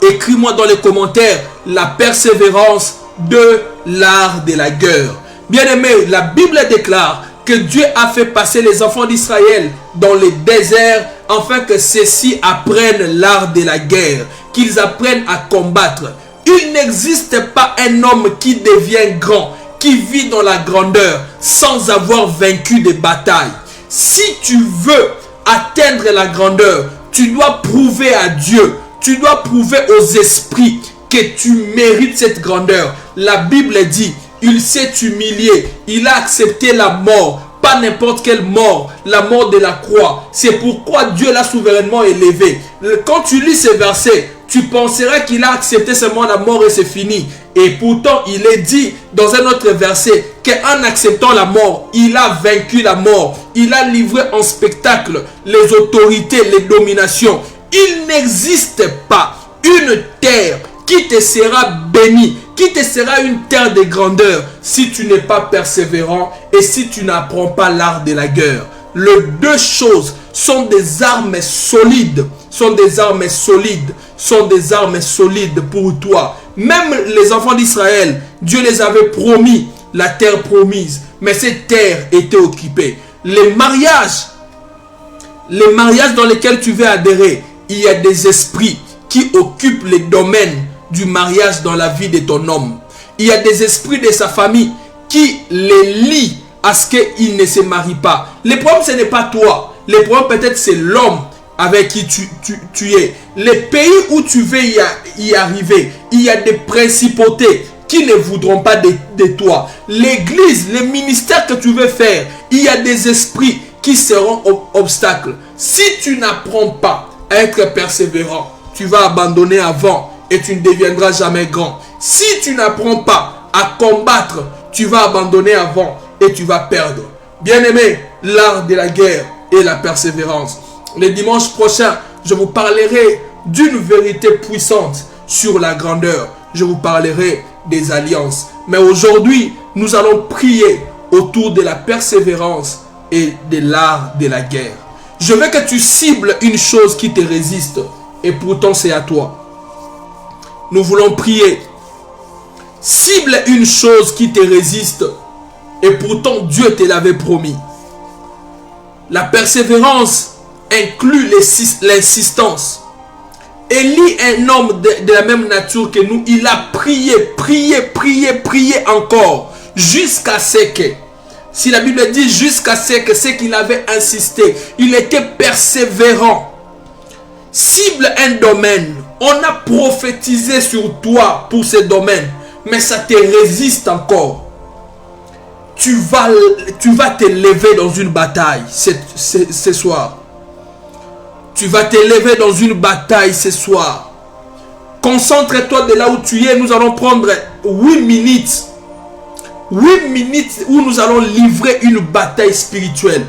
Écris-moi dans les commentaires la persévérance de l'art de la guerre. Bien-aimé, la Bible déclare que Dieu a fait passer les enfants d'Israël dans les déserts afin que ceux-ci apprennent l'art de la guerre, qu'ils apprennent à combattre. Il n'existe pas un homme qui devient grand, qui vit dans la grandeur sans avoir vaincu des batailles. Si tu veux atteindre la grandeur, tu dois prouver à Dieu, tu dois prouver aux esprits que tu mérites cette grandeur. La Bible dit, il s'est humilié, il a accepté la mort, pas n'importe quelle mort, la mort de la croix. C'est pourquoi Dieu l'a souverainement élevé. Quand tu lis ces versets, tu penseras qu'il a accepté seulement la mort et c'est fini. Et pourtant, il est dit dans un autre verset qu'en acceptant la mort, il a vaincu la mort. Il a livré en spectacle les autorités, les dominations. Il n'existe pas une terre qui te sera bénie, qui te sera une terre de grandeur si tu n'es pas persévérant et si tu n'apprends pas l'art de la guerre. Les deux choses sont des armes solides, sont des armes solides pour toi. Même les enfants d'Israël, Dieu les avait promis la terre promise, mais cette terre était occupée. Les mariages dans lesquels tu veux adhérer, il y a des esprits qui occupent les domaines du mariage dans la vie de ton homme. Il y a des esprits de sa famille qui les lient à ce qu'il ne se marie pas. Le problème, ce n'est pas toi. Le problème, peut-être, c'est l'homme avec qui tu es. Les pays où tu veux y arriver, il y a des principautés qui ne voudront pas de toi. L'église, les ministères que tu veux faire, il y a des esprits qui seront obstacles. Si tu n'apprends pas à être persévérant, tu vas abandonner avant et tu ne deviendras jamais grand. Si tu n'apprends pas à combattre, tu vas abandonner avant et tu vas perdre. Bien-aimé, l'art de la guerre et la persévérance. Le dimanche prochain, je vous parlerai d'une vérité puissante sur la grandeur. Je vous parlerai des alliances. Mais aujourd'hui, nous allons prier autour de la persévérance et de l'art de la guerre. Je veux que tu cibles une chose qui te résiste et pourtant c'est à toi. Nous voulons prier. Cible une chose qui te résiste et pourtant Dieu te l'avait promis. La persévérance inclut l'insistance. Élie, un homme de la même nature que nous, il a prié encore jusqu'à ce que, si la Bible dit jusqu'à ce que, c'est qu'il avait insisté, il était persévérant. Cible un domaine. On a prophétisé sur toi pour ce domaine, mais ça te résiste encore. Tu vas te lever dans une bataille ce soir. Tu vas te lever dans une bataille ce soir. Concentre-toi de là où tu es. Nous allons prendre 8 minutes. 8 minutes où nous allons livrer une bataille spirituelle.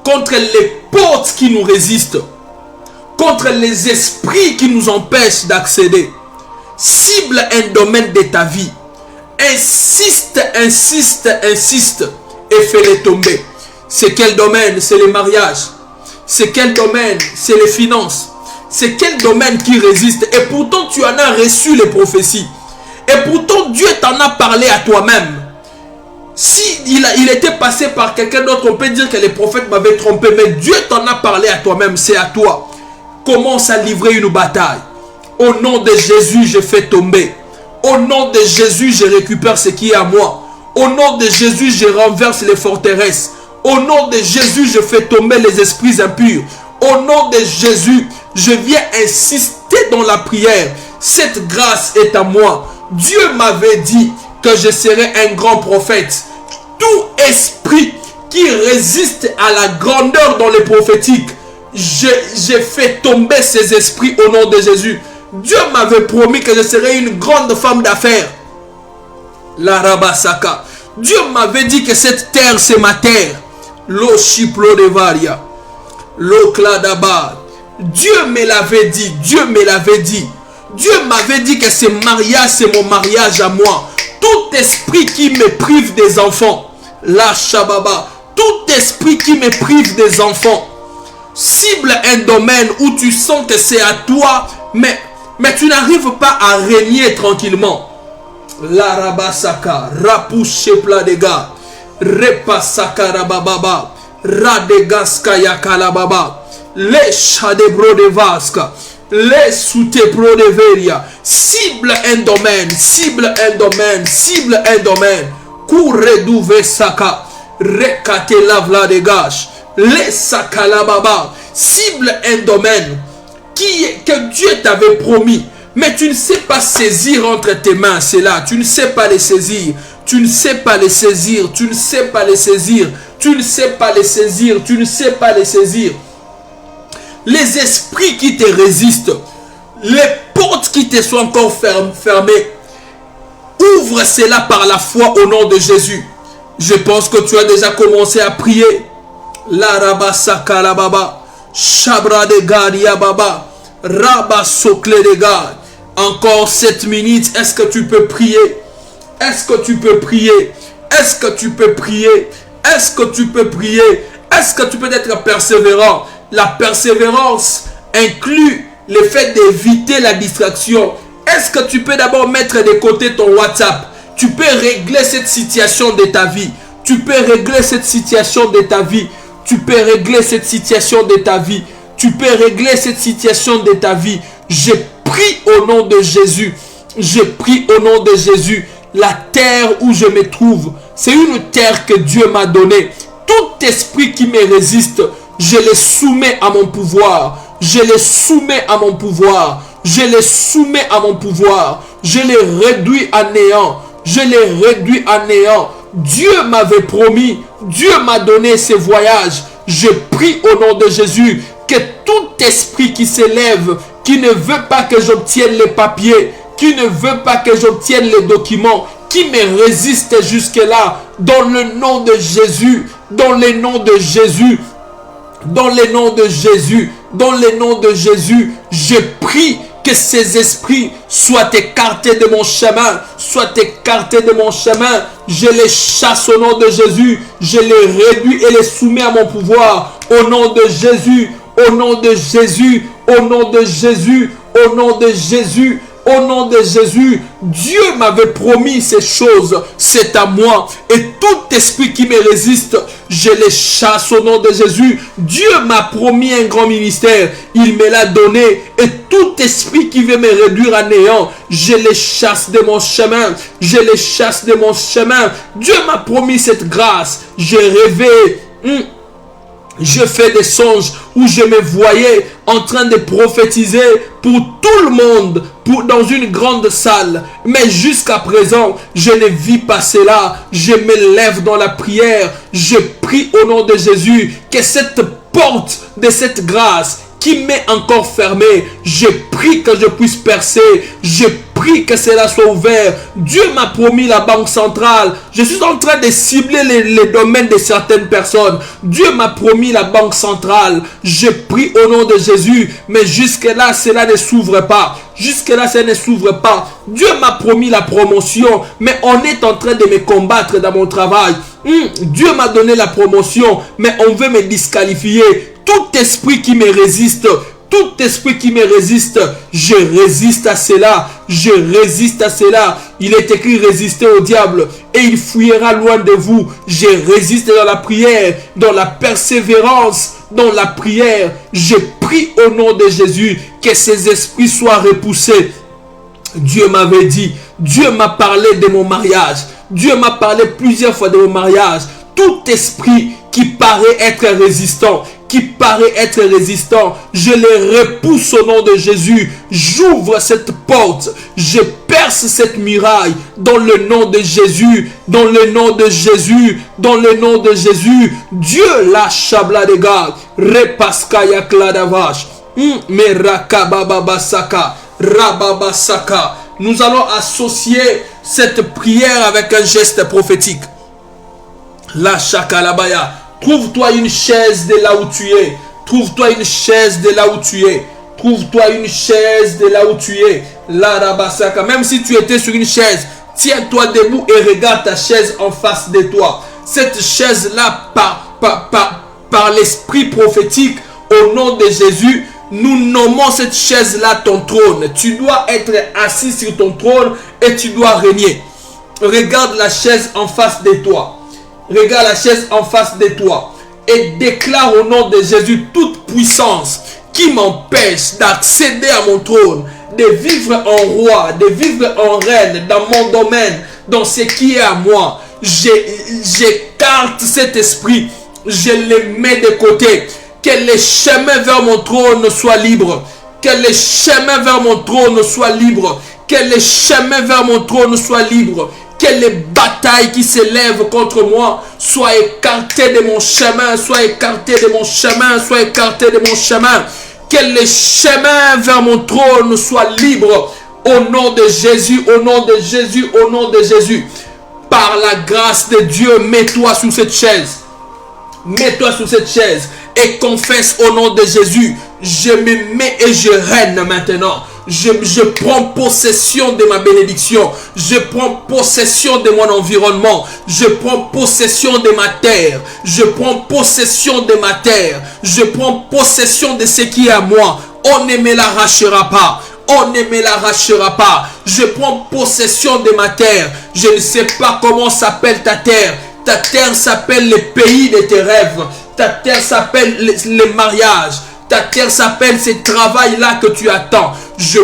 Contre les portes qui nous résistent. Contre les esprits qui nous empêchent d'accéder. Cible un domaine de ta vie. Insiste et fais-les tomber. C'est quel domaine? C'est les mariages. C'est quel domaine? C'est les finances. C'est quel domaine qui résiste? Et pourtant tu en as reçu les prophéties. Et pourtant Dieu t'en a parlé à toi-même. Si il était passé par quelqu'un d'autre, on peut dire que les prophètes m'avaient trompé. Mais Dieu t'en a parlé à toi-même. C'est à toi. Commence à livrer une bataille. Au nom de Jésus, je fais tomber. Au nom de Jésus, je récupère ce qui est à moi. Au nom de Jésus, je renverse les forteresses. Au nom de Jésus, je fais tomber les esprits impurs. Au nom de Jésus, je viens insister dans la prière. Cette grâce est à moi. Dieu m'avait dit que je serais un grand prophète. Tout esprit qui résiste à la grandeur dans les prophétiques, je fais tomber ces esprits au nom de Jésus. Dieu m'avait promis que je serais une grande femme d'affaires. La Rabasaka. Dieu m'avait dit que cette terre, c'est ma terre. Lo Shiplo de Varia. Lo Kladaba. Dieu me l'avait dit. Dieu me l'avait dit. Dieu m'avait dit que ce mariage, c'est mon mariage à moi. tout esprit qui me prive des enfants, la Shababa, tout esprit qui me prive des enfants, cible un domaine où tu sens que c'est à toi, mais tu n'arrives pas à régner tranquillement. La Rabasaka, Rapouche Pladega, Repasaka Rabababa, Radegaska Yakalababa, les Chadebro de Vasca, les Soutebro de Veria, cible un domaine, cible un domaine, cible un domaine, Kouredouve Saka, Rekate Lavla de Gash, les Sakalababa, cible un domaine que Dieu t'avait promis, mais tu ne sais pas saisir entre tes mains, c'est là, tu ne sais pas les saisir, tu ne sais pas les saisir, tu ne sais pas les saisir, tu ne sais pas les saisir, tu ne sais pas les saisir. Les esprits qui te résistent, les portes qui te sont encore fermées, ouvre cela par la foi au nom de Jésus. Je pense que tu as déjà commencé à prier. La Rabasaka la Baba, Shabra de Gadia Baba, Rabba Sokle de Gad. Encore 7 minutes. Est-ce que tu peux prier? Est-ce que tu peux prier? Est-ce que tu peux prier? Est-ce que tu peux prier? Est-ce que tu peux être persévérant? La persévérance inclut le fait d'éviter la distraction. Est-ce que tu peux d'abord mettre de côté ton WhatsApp? Tu peux régler cette situation de ta vie. Tu peux régler cette situation de ta vie. Tu peux régler cette situation de ta vie. Tu peux régler cette situation de ta vie. Je prie au nom de Jésus. Je prie au nom de Jésus. La terre où je me trouve, c'est une terre que Dieu m'a donnée. Tout esprit qui me résiste, je les soumets à mon pouvoir. Je les soumets à mon pouvoir. Je les soumets à mon pouvoir. Je les réduis à néant. Je les réduis à néant. Dieu m'avait promis. Dieu m'a donné ces voyages. Je prie au nom de Jésus que tout esprit qui s'élève, qui ne veut pas que j'obtienne les papiers, qui ne veut pas que j'obtienne les documents, qui me résiste jusque-là, dans le nom de Jésus, dans le nom de Jésus, dans le nom de Jésus, dans le nom de Jésus, je prie que ces esprits soient écartés de mon chemin, soient écartés de mon chemin. Je les chasse au nom de Jésus, je les réduis et les soumets à mon pouvoir, au nom de Jésus, au nom de Jésus, au nom de Jésus, au nom de Jésus. Au nom de Jésus, Dieu m'avait promis ces choses, c'est à moi. Et tout esprit qui me résiste, je les chasse au nom de Jésus. Dieu m'a promis un grand ministère, il me l'a donné. Et tout esprit qui veut me réduire à néant, je les chasse de mon chemin. Je les chasse de mon chemin. Dieu m'a promis cette grâce. J'ai rêvé. Je fais des songes où je me voyais en train de prophétiser pour tout le monde, dans une grande salle. Mais jusqu'à présent, je ne vis pas cela. Je me lève dans la prière. Je prie au nom de Jésus que cette porte de cette grâce qui m'est encore fermée, je prie que je puisse percer. Je prie que cela soit ouvert. Dieu m'a promis la banque centrale. Je suis en train de cibler les domaines de certaines personnes. Dieu m'a promis la banque centrale. Je prie au nom de Jésus. Mais jusque-là, cela ne s'ouvre pas. Jusque-là, ça ne s'ouvre pas. Dieu m'a promis la promotion. Mais on est en train de me combattre dans mon travail. Dieu m'a donné la promotion. Mais on veut me disqualifier. Tout esprit qui me résiste, tout esprit qui me résiste, je résiste à cela, je résiste à cela. Il est écrit résister au diable et il fuyira loin de vous. Je résiste dans la prière, dans la persévérance, dans la prière. Je prie au nom de Jésus que ces esprits soient repoussés. Dieu m'avait dit, Dieu m'a parlé de mon mariage. Dieu m'a parlé plusieurs fois de mon mariage. Tout esprit qui paraît être résistant, je les repousse au nom de Jésus. J'ouvre cette porte, je perce cette muraille dans le nom de Jésus, dans le nom de Jésus, dans le nom de Jésus. Dieu lâche la de garde, repaskaya kladavash, merakababasaka, rababasaka. Nous allons associer cette prière avec un geste prophétique. La shakalabaya. Trouve-toi une chaise de là où tu es. Trouve-toi une chaise de là où tu es. Trouve-toi une chaise de là où tu es. La rabasaka. Même si tu étais sur une chaise, Tiens-toi debout et regarde ta chaise en face de toi. Cette chaise-là, par l'esprit prophétique, au nom de Jésus, nous nommons cette chaise-là ton trône. Tu dois être assis sur ton trône et tu dois régner. Regarde la chaise en face de toi. Regarde la chaise en face de toi. Et déclare au nom de Jésus toute puissance qui m'empêche d'accéder à mon trône, de vivre en roi, de vivre en reine, dans mon domaine, dans ce qui est à moi. J'écarte cet esprit, je le mets de côté. Que les chemins vers mon trône soient libres. Que les chemins vers mon trône soient libres. Que les chemins vers mon trône soient libres. Que les batailles qui s'élèvent contre moi soient écartées de mon chemin, soient écartées de mon chemin, soient écartées de mon chemin. Que les chemins vers mon trône soient libres. Au nom de Jésus, au nom de Jésus, au nom de Jésus. Par la grâce de Dieu, mets-toi sur cette chaise. Mets-toi sur cette chaise et confesse au nom de Jésus. Je me mets et je règne maintenant. Je prends possession de ma bénédiction. Je prends possession de mon environnement. Je prends possession de ma terre. Je prends possession de ma terre. Je prends possession de ce qui est à moi. On ne me l'arrachera pas. On ne me l'arrachera pas. Je prends possession de ma terre. Je ne sais pas comment s'appelle ta terre. Ta terre s'appelle le pays de tes rêves. Ta terre s'appelle le mariage. Ta terre s'appelle ce travail-là que tu attends. Je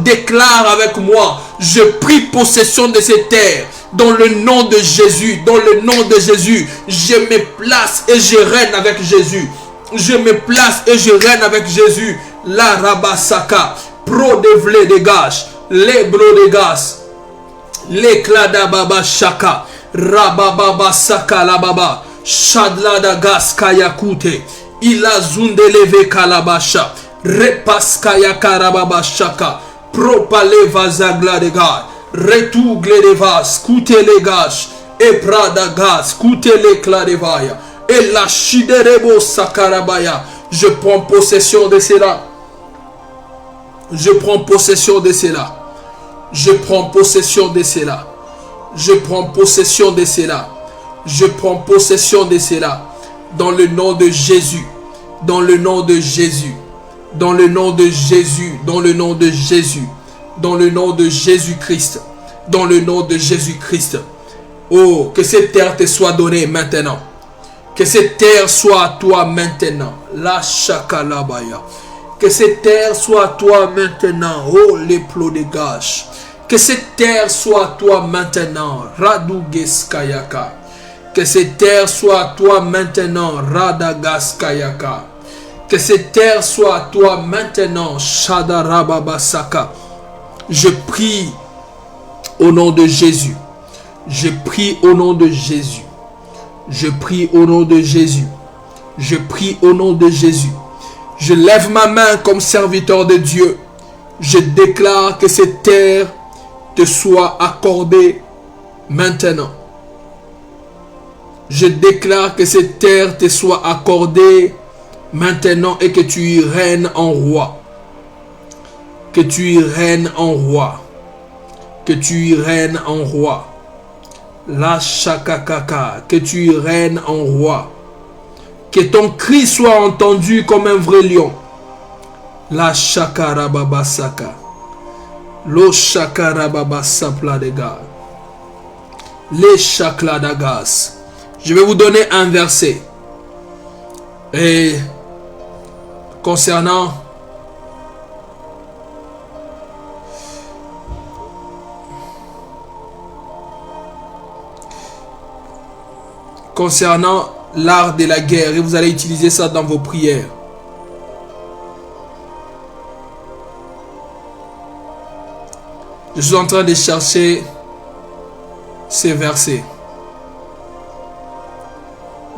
déclare avec moi. Je prie possession de ces terres. Dans le nom de Jésus. Dans le nom de Jésus. Je me place et je règne avec Jésus. Je me place et je règne avec Jésus. La rabasaka. Pro de vle de gage. Les bro de gas. L'éclat d'ababa shaka. Rababa saka la baba. Shadla da gas kayakute. Ila zundeleve kalabasha. Repaskaya karababa shaka. Propale vazagla de gars. Retougle de vas. Coute les gages. Et prada gas. Coute l'éclat de vaya. Et la shiderebo sakarabaya. Je prends possession de cela. Je prends possession de cela. Je prends possession de cela. Je prends possession de cela. Je prends possession de cela. Dans le nom de Jésus. Dans le nom de Jésus. Dans le nom de Jésus. Dans le nom de Jésus. Dans le nom de Jésus-Christ. Dans le nom de Jésus-Christ. Oh, que cette terre te soit donnée maintenant. Que cette terre soit à toi maintenant. La chakalabaya. Que cette terre soit à toi maintenant. Oh, les plots de gage. Que cette terre soit à toi maintenant. Radugeskayaka. Que cette terre soit à toi maintenant. Radagaskayaka. Que cette terre soit à toi maintenant. Shadarababasaka. Je prie au nom de Jésus. Je prie au nom de Jésus. Je prie au nom de Jésus. Je prie au nom de Jésus. Je lève ma main comme serviteur de Dieu. Je déclare que cette terre te soit accordée maintenant. Je déclare que cette terre te soit accordée maintenant et que tu y règnes en roi. Que tu y règnes en roi. Que tu y règnes en roi. La shakakaka. Que tu y règnes en roi. Que ton cri soit entendu comme un vrai lion. La shakarababasaka. Lo shakarababasapla de gars. Les chakladagas. Je vais vous donner un verset. Et concernant l'art de la guerre, et vous allez utiliser ça dans vos prières. Je suis en train de chercher ces versets.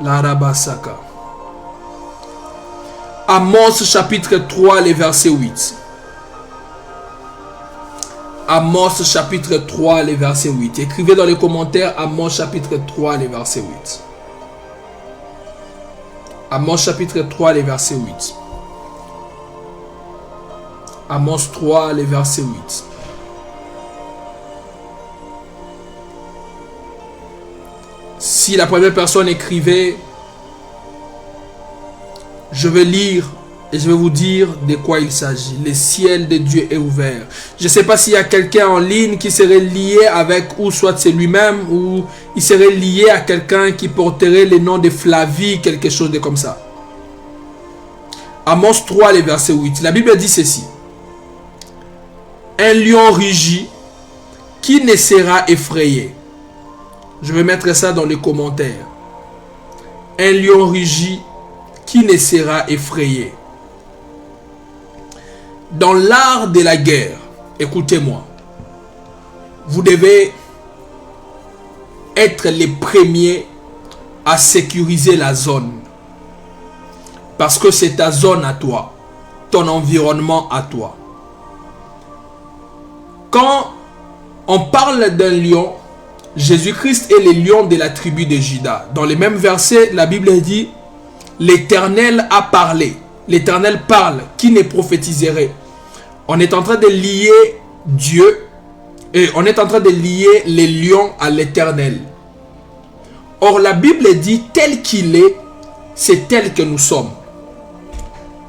L'arabasaka. Amos chapitre 3, les versets 8. Amos chapitre 3, les versets 8. Écrivez dans les commentaires Amos chapitre 3, les versets 8. Amos chapitre 3, les versets 8. Amos 3, les versets 8. Si la première personne écrivait, je vais lire et je vais vous dire de quoi il s'agit. Le ciel de Dieu est ouvert. Je ne sais pas s'il y a quelqu'un en ligne qui serait lié avec, ou soit c'est lui-même, ou il serait lié à quelqu'un qui porterait le nom de Flavie, quelque chose de comme ça. Amos 3, le verset 8. La Bible dit ceci. Un lion rugit, qui ne sera effrayé? Je vais mettre ça dans les commentaires. Un lion rugit, qui ne sera effrayé? Dans l'art de la guerre, écoutez-moi, vous devez être les premiers à sécuriser la zone. Parce que c'est ta zone à toi, ton environnement à toi. Quand on parle d'un lion, Jésus-Christ est le lion de la tribu de Juda. Dans les mêmes versets, la Bible dit, l'Éternel a parlé. L'Éternel parle, qui ne prophétiserait? On est en train de lier Dieu et on est en train de lier les lions à l'Éternel. Or, la Bible dit, tel qu'il est, c'est tel que nous sommes.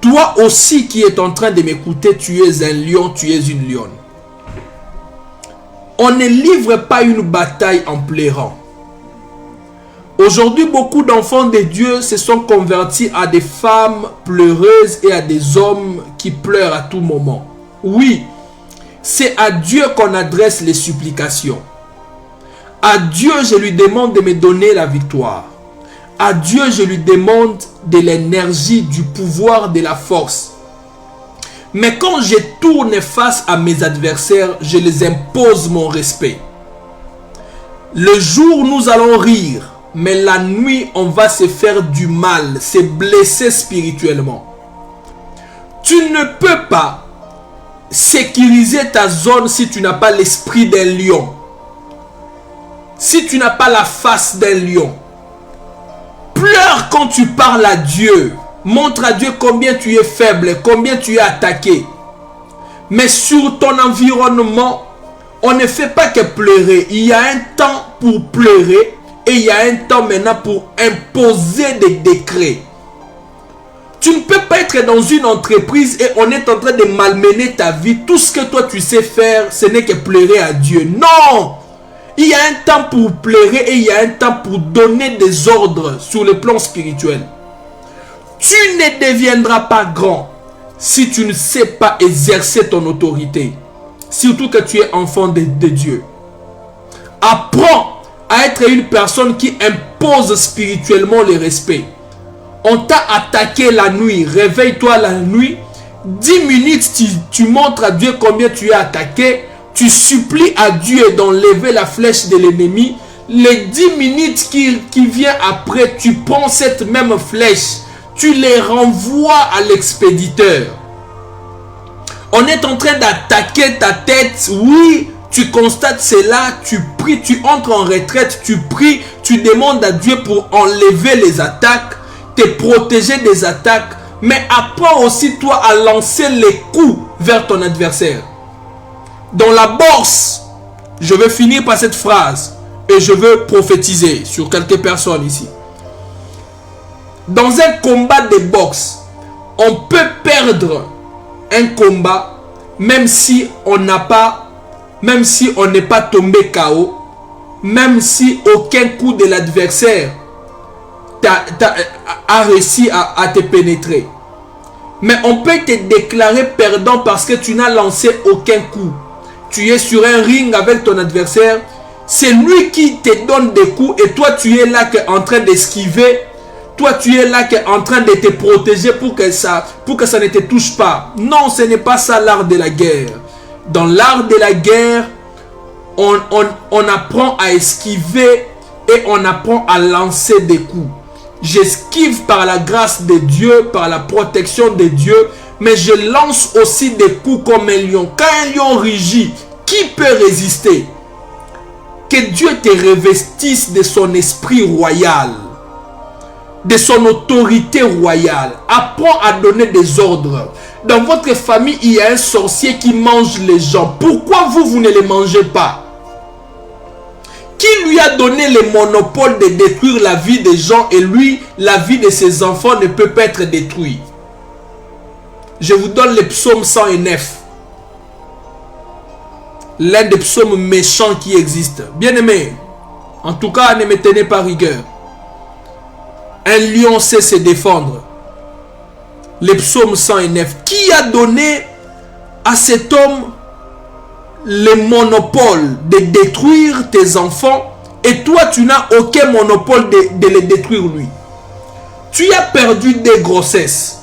Toi aussi qui es en train de m'écouter, tu es un lion, tu es une lionne. On ne livre pas une bataille en pleurant. Aujourd'hui, beaucoup d'enfants de Dieu se sont convertis à des femmes pleureuses et à des hommes qui pleurent à tout moment. Oui, c'est à Dieu qu'on adresse les supplications. À Dieu, je lui demande de me donner la victoire. À Dieu, je lui demande de l'énergie, du pouvoir, de la force. Mais quand je tourne face à mes adversaires, je les impose mon respect. Le jour, nous allons rire. Mais la nuit, on va se faire du mal, se blesser spirituellement. Tu ne peux pas sécuriser ta zone si tu n'as pas l'esprit d'un lion. Si tu n'as pas la face d'un lion. Pleure quand tu parles à Dieu. Montre à Dieu combien tu es faible, combien tu es attaqué. Mais sur ton environnement, on ne fait pas que pleurer. Il y a un temps pour pleurer. Et il y a un temps maintenant pour imposer des décrets. Tu ne peux pas être dans une entreprise et on est en train de malmener ta vie. Tout ce que toi tu sais faire, ce n'est que pleurer à Dieu. Non! Il y a un temps pour pleurer et il y a un temps pour donner des ordres sur le plan spirituel. Tu ne deviendras pas grand si tu ne sais pas exercer ton autorité. Surtout que tu es enfant de Dieu. Apprends à être une personne qui impose spirituellement le respect. On t'a attaqué la nuit, réveille-toi la nuit, 10 minutes tu montres à Dieu combien tu es attaqué, tu supplies à Dieu d'enlever la flèche de l'ennemi, les 10 minutes qui viennent après, tu prends cette même flèche, tu les renvoies à l'expéditeur. On est en train d'attaquer ta tête, oui. Tu constates cela, tu pries, tu entres en retraite, tu pries, tu demandes à Dieu pour enlever les attaques, te protéger des attaques, mais apprends aussi toi à lancer les coups vers ton adversaire. Dans la bourse, je vais finir par cette phrase et je veux prophétiser sur quelques personnes ici. Dans un combat de boxe, on peut perdre un combat même si on n'a pas même si on n'est pas tombé KO, même si aucun coup de l'adversaire a réussi à te pénétrer. Mais on peut te déclarer perdant parce que tu n'as lancé aucun coup. Tu es sur un ring avec ton adversaire, c'est lui qui te donne des coups et toi tu es là en train d'esquiver. Toi tu es là en train de te protéger pour que ça ne te touche pas. Non, ce n'est pas ça l'art de la guerre. Dans l'art de la guerre, on apprend à esquiver et on apprend à lancer des coups. J'esquive par la grâce de Dieu, par la protection de Dieu, mais je lance aussi des coups comme un lion. Quand un lion rugit, qui peut résister? Que Dieu te revestisse de son esprit royal, de son autorité royale. Apprends à donner des ordres. Dans votre famille, il y a un sorcier qui mange les gens. Pourquoi vous ne les mangez pas? Qui lui a donné le monopole de détruire la vie des gens et lui, la vie de ses enfants ne peut pas être détruite? Je vous donne le psaume 109. L'un des psaumes méchants qui existent. Bien-aimés, en tout cas, ne me tenez pas rigueur. Un lion sait se défendre. Le psaume 109. Qui a donné à cet homme le monopole de détruire tes enfants et toi, tu n'as aucun monopole de les détruire lui? Tu as perdu des grossesses.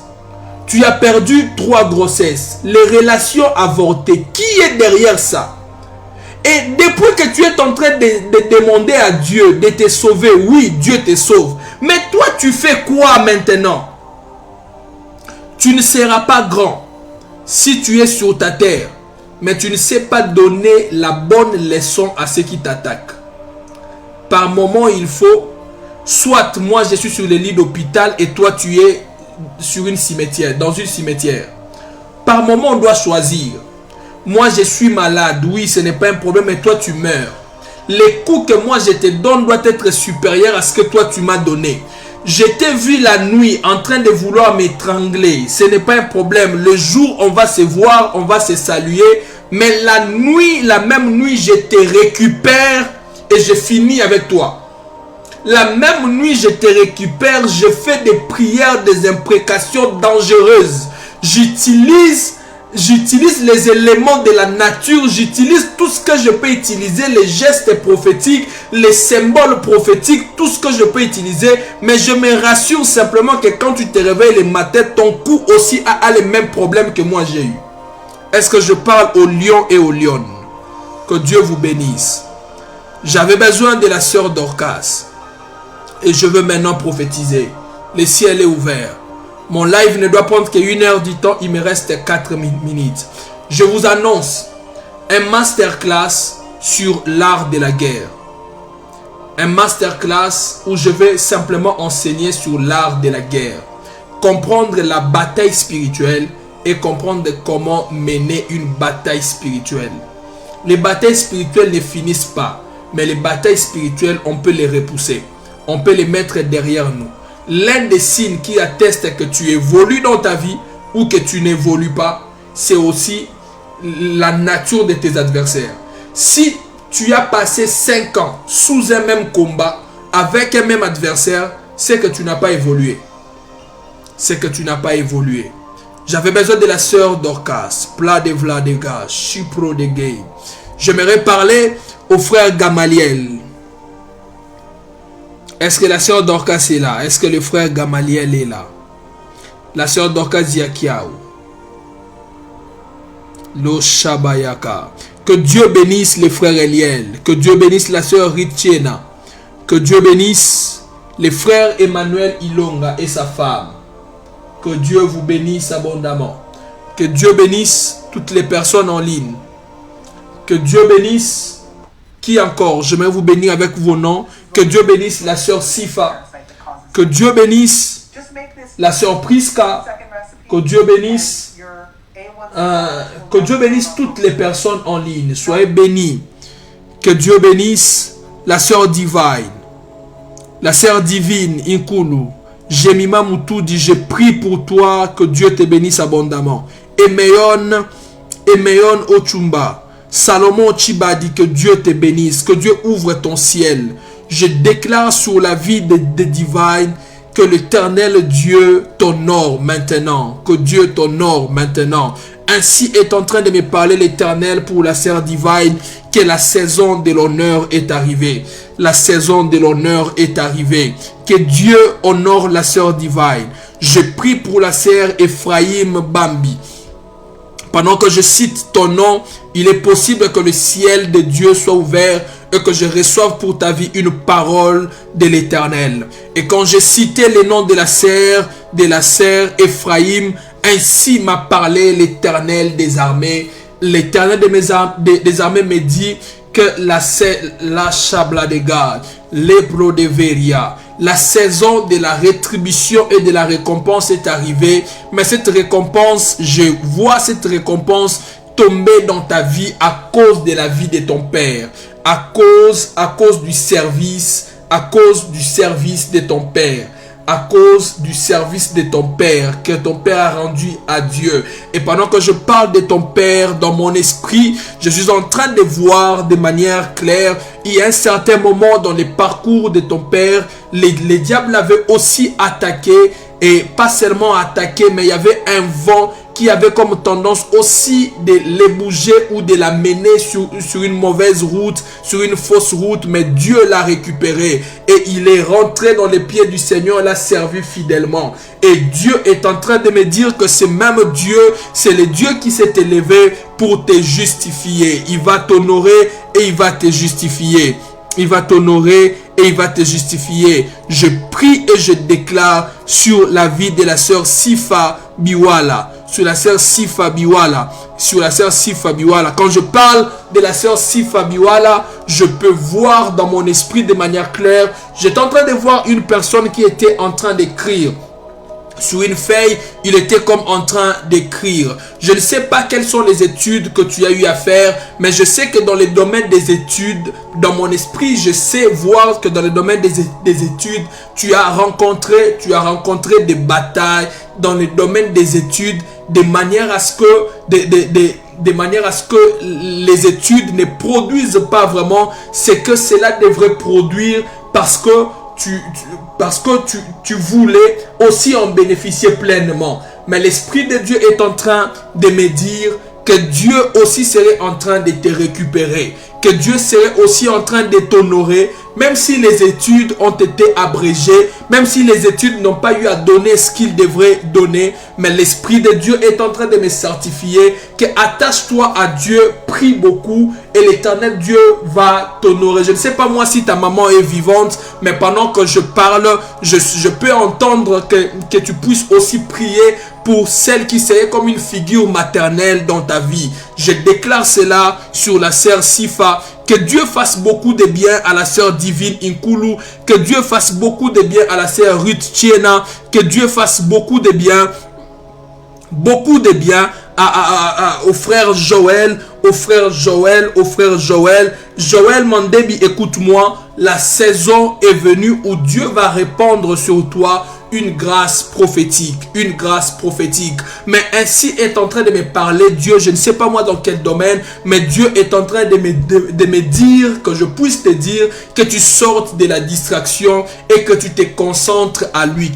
Tu as perdu 3 grossesses. Les relations avortées. Qui est derrière ça? Et depuis que tu es en train de demander à Dieu de te sauver, oui, Dieu te sauve. Mais toi, tu fais quoi maintenant? Tu ne seras pas grand si tu es sur ta terre, mais tu ne sais pas donner la bonne leçon à ceux qui t'attaquent. Par moment, il faut, soit moi je suis sur le lit d'hôpital et toi tu es sur une cimetière, dans une cimetière. Par moment, on doit choisir. Moi, je suis malade, oui, ce n'est pas un problème, mais toi, tu meurs. Les coups que moi, je te donne doivent être supérieurs à ce que toi, tu m'as donné. Je t'ai vu la nuit en train de vouloir m'étrangler. Ce n'est pas un problème. Le jour, on va se voir, on va se saluer. Mais la nuit, la même nuit, je te récupère et je finis avec toi. La même nuit, je te récupère, je fais des prières, des imprécations dangereuses. J'utilise les éléments de la nature, j'utilise tout ce que je peux utiliser, les gestes prophétiques, les symboles prophétiques, tout ce que je peux utiliser. Mais je me rassure simplement que quand tu te réveilles le matin, ton cou aussi a les mêmes problèmes que moi j'ai eu. Est-ce que je parle aux lions et aux lionnes? Que Dieu vous bénisse. J'avais besoin de la sœur Dorcas. Et je veux maintenant prophétiser. Le ciel est ouvert. Mon live ne doit prendre que 1 heure du temps. Il me reste 4 minutes. Je vous annonce un masterclass sur l'art de la guerre. Un masterclass où je vais simplement enseigner sur l'art de la guerre. Comprendre la bataille spirituelle et comprendre comment mener une bataille spirituelle. Les batailles spirituelles ne finissent pas. Mais les batailles spirituelles, on peut les repousser. On peut les mettre derrière nous. L'un des signes qui atteste que tu évolues dans ta vie ou que tu n'évolues pas, c'est aussi la nature de tes adversaires. Si tu as passé 5 ans sous un même combat, avec un même adversaire, c'est que tu n'as pas évolué. C'est que tu n'as pas évolué. J'avais besoin de la sœur Dorcas, plat de Vladega, Chypro de Gay. J'aimerais parler au frère Gamaliel. Est-ce que la sœur Dorcas est là? Est-ce que le frère Gamaliel est là? La sœur Dorcas Yakiaou. Lo Shabayaka. Que Dieu bénisse les frères Eliel. Que Dieu bénisse la sœur Ritchena. Que Dieu bénisse les frères Emmanuel Ilonga et sa femme. Que Dieu vous bénisse abondamment. Que Dieu bénisse toutes les personnes en ligne. Que Dieu bénisse. Qui encore? J'aimerais vous bénir avec vos noms. Que Dieu bénisse la sœur Sifa. Que Dieu bénisse la sœur Priska. Que Dieu bénisse toutes les personnes en ligne. Soyez bénis. Que Dieu bénisse la sœur Divine. La sœur Divine Inkulu. Jemima Moutou dit: je prie pour toi, que Dieu te bénisse abondamment. Emeyon Ochumba. Salomon Chiba dit: que Dieu te bénisse, que Dieu ouvre ton ciel. Je déclare sur la vie de Divine que l'Éternel Dieu t'honore maintenant. Que Dieu t'honore maintenant. Ainsi est en train de me parler l'Éternel pour la sœur Divine, que la saison de l'honneur est arrivée. La saison de l'honneur est arrivée. Que Dieu honore la sœur Divine. Je prie pour la sœur Ephraim Bambi. Pendant que je cite ton nom, il est possible que le ciel de Dieu soit ouvert et que je reçoive pour ta vie une parole de l'Éternel. Et quand j'ai cité le nom de la sœur Ephraim, ainsi m'a parlé l'Éternel des armées. L'Éternel des armées me dit que la Chabla de Gad, l'Ébro de Veria, la saison de la rétribution et de la récompense est arrivée. Mais cette récompense, je vois cette récompense tomber dans ta vie à cause de la vie de ton père, à cause du service de ton Père. À cause du service de ton Père, que ton Père a rendu à Dieu. Et pendant que je parle de ton Père, dans mon esprit, je suis en train de voir de manière claire, il y a un certain moment dans les parcours de ton Père, les diables l'avaient aussi attaqué, et pas seulement attaqué, mais il y avait un vent qui avait comme tendance aussi de les bouger ou de la mener sur une mauvaise route, sur une fausse route, mais Dieu l'a récupéré et il est rentré dans les pieds du Seigneur et l'a servi fidèlement. Et Dieu est en train de me dire que ce même Dieu, c'est le Dieu qui s'est élevé pour te justifier. Il va t'honorer et il va te justifier. Il va t'honorer et il va te justifier. Je prie et je déclare sur la vie de la sœur Sifa Biwala. Sur la sœur Sifa Biwala. Sur la sœur Sifa Biwala. Quand je parle de la sœur Sifa Biwala, je peux voir dans mon esprit de manière claire. J'étais en train de voir une personne qui était en train d'écrire. Sur une feuille, il était comme en train d'écrire. Je ne sais pas quelles sont les études que tu as eu à faire, mais je sais que dans le domaine des études, dans mon esprit, je sais voir que dans le domaine des études, tu as rencontré des batailles dans le domaine des études, de manière à ce que les études ne produisent pas vraiment ce que cela devrait produire, parce que tu voulais aussi en bénéficier pleinement. Mais l'Esprit de Dieu est en train de me dire que Dieu aussi serait en train de te récupérer, que Dieu serait aussi en train de t'honorer, même si les études ont été abrégées, même si les études n'ont pas eu à donner ce qu'ils devraient donner, mais l'Esprit de Dieu est en train de me certifier que attache-toi à Dieu, prie beaucoup et l'Éternel Dieu va t'honorer. Je ne sais pas moi si ta maman est vivante, mais pendant que je parle, je peux entendre que tu puisses aussi prier pour celle qui serait comme une figure maternelle dans ta vie. Je déclare cela sur la sœur Sifa. Que Dieu fasse beaucoup de bien à la sœur Divine Inkulu. Que Dieu fasse beaucoup de bien à la sœur Ruth Tiena. Que Dieu fasse beaucoup de bien au frère Joël, Joël Mandebi, écoute-moi, la saison est venue où Dieu va répandre sur toi une grâce prophétique, mais ainsi est en train de me parler Dieu, je ne sais pas moi dans quel domaine, mais Dieu est en train de me dire, que je puisse te dire que tu sortes de la distraction et que tu te concentres à lui,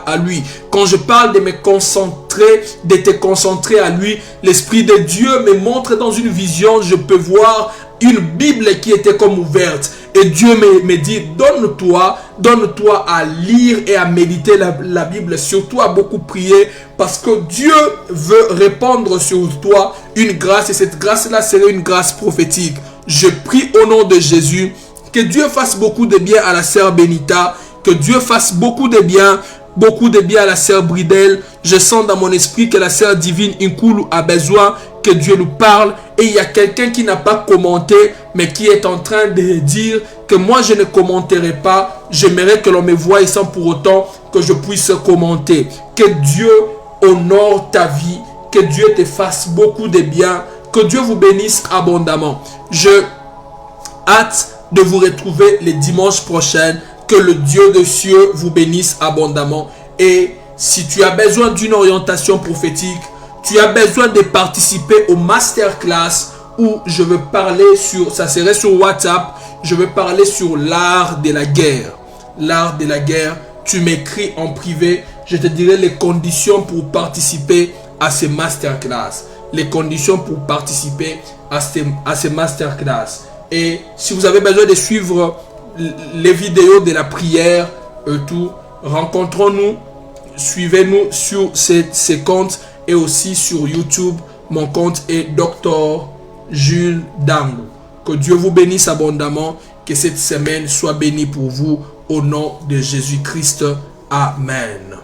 à lui. Quand je parle de me concentrer, de te concentrer à lui, l'Esprit de Dieu me montre dans une vision, je peux voir une Bible qui était comme ouverte. Et Dieu me dit, donne-toi à lire et à méditer la Bible, surtout à beaucoup prier, parce que Dieu veut répandre sur toi une grâce, et cette grâce-là serait une grâce prophétique. Je prie au nom de Jésus, que Dieu fasse beaucoup de bien à la sœur Benita, que Dieu fasse beaucoup de bien à la sœur Bridel. Je sens dans mon esprit que la sœur Divine Inkulu a besoin que Dieu nous parle. Et il y a quelqu'un qui n'a pas commenté, mais qui est en train de dire que moi je ne commenterai pas. J'aimerais que l'on me voie sans pour autant que je puisse commenter. Que Dieu honore ta vie, que Dieu te fasse beaucoup de bien, que Dieu vous bénisse abondamment. Je hâte de vous retrouver le dimanche prochain. Que le Dieu des cieux vous bénisse abondamment. Et si tu as besoin d'une orientation prophétique, tu as besoin de participer au masterclass où je veux parler sur, ça serait sur WhatsApp, je veux parler sur l'art de la guerre. L'art de la guerre, tu m'écris en privé, je te dirai les conditions pour participer à ce masterclass. Les conditions pour participer à ce masterclass. Et si vous avez besoin de suivre les vidéos de la prière et tout, rencontrons-nous, suivez-nous sur ces comptes et aussi sur YouTube. Mon compte est Dr Jules Dango. Que Dieu vous bénisse abondamment, que cette semaine soit bénie pour vous au nom de Jésus-Christ. Amen.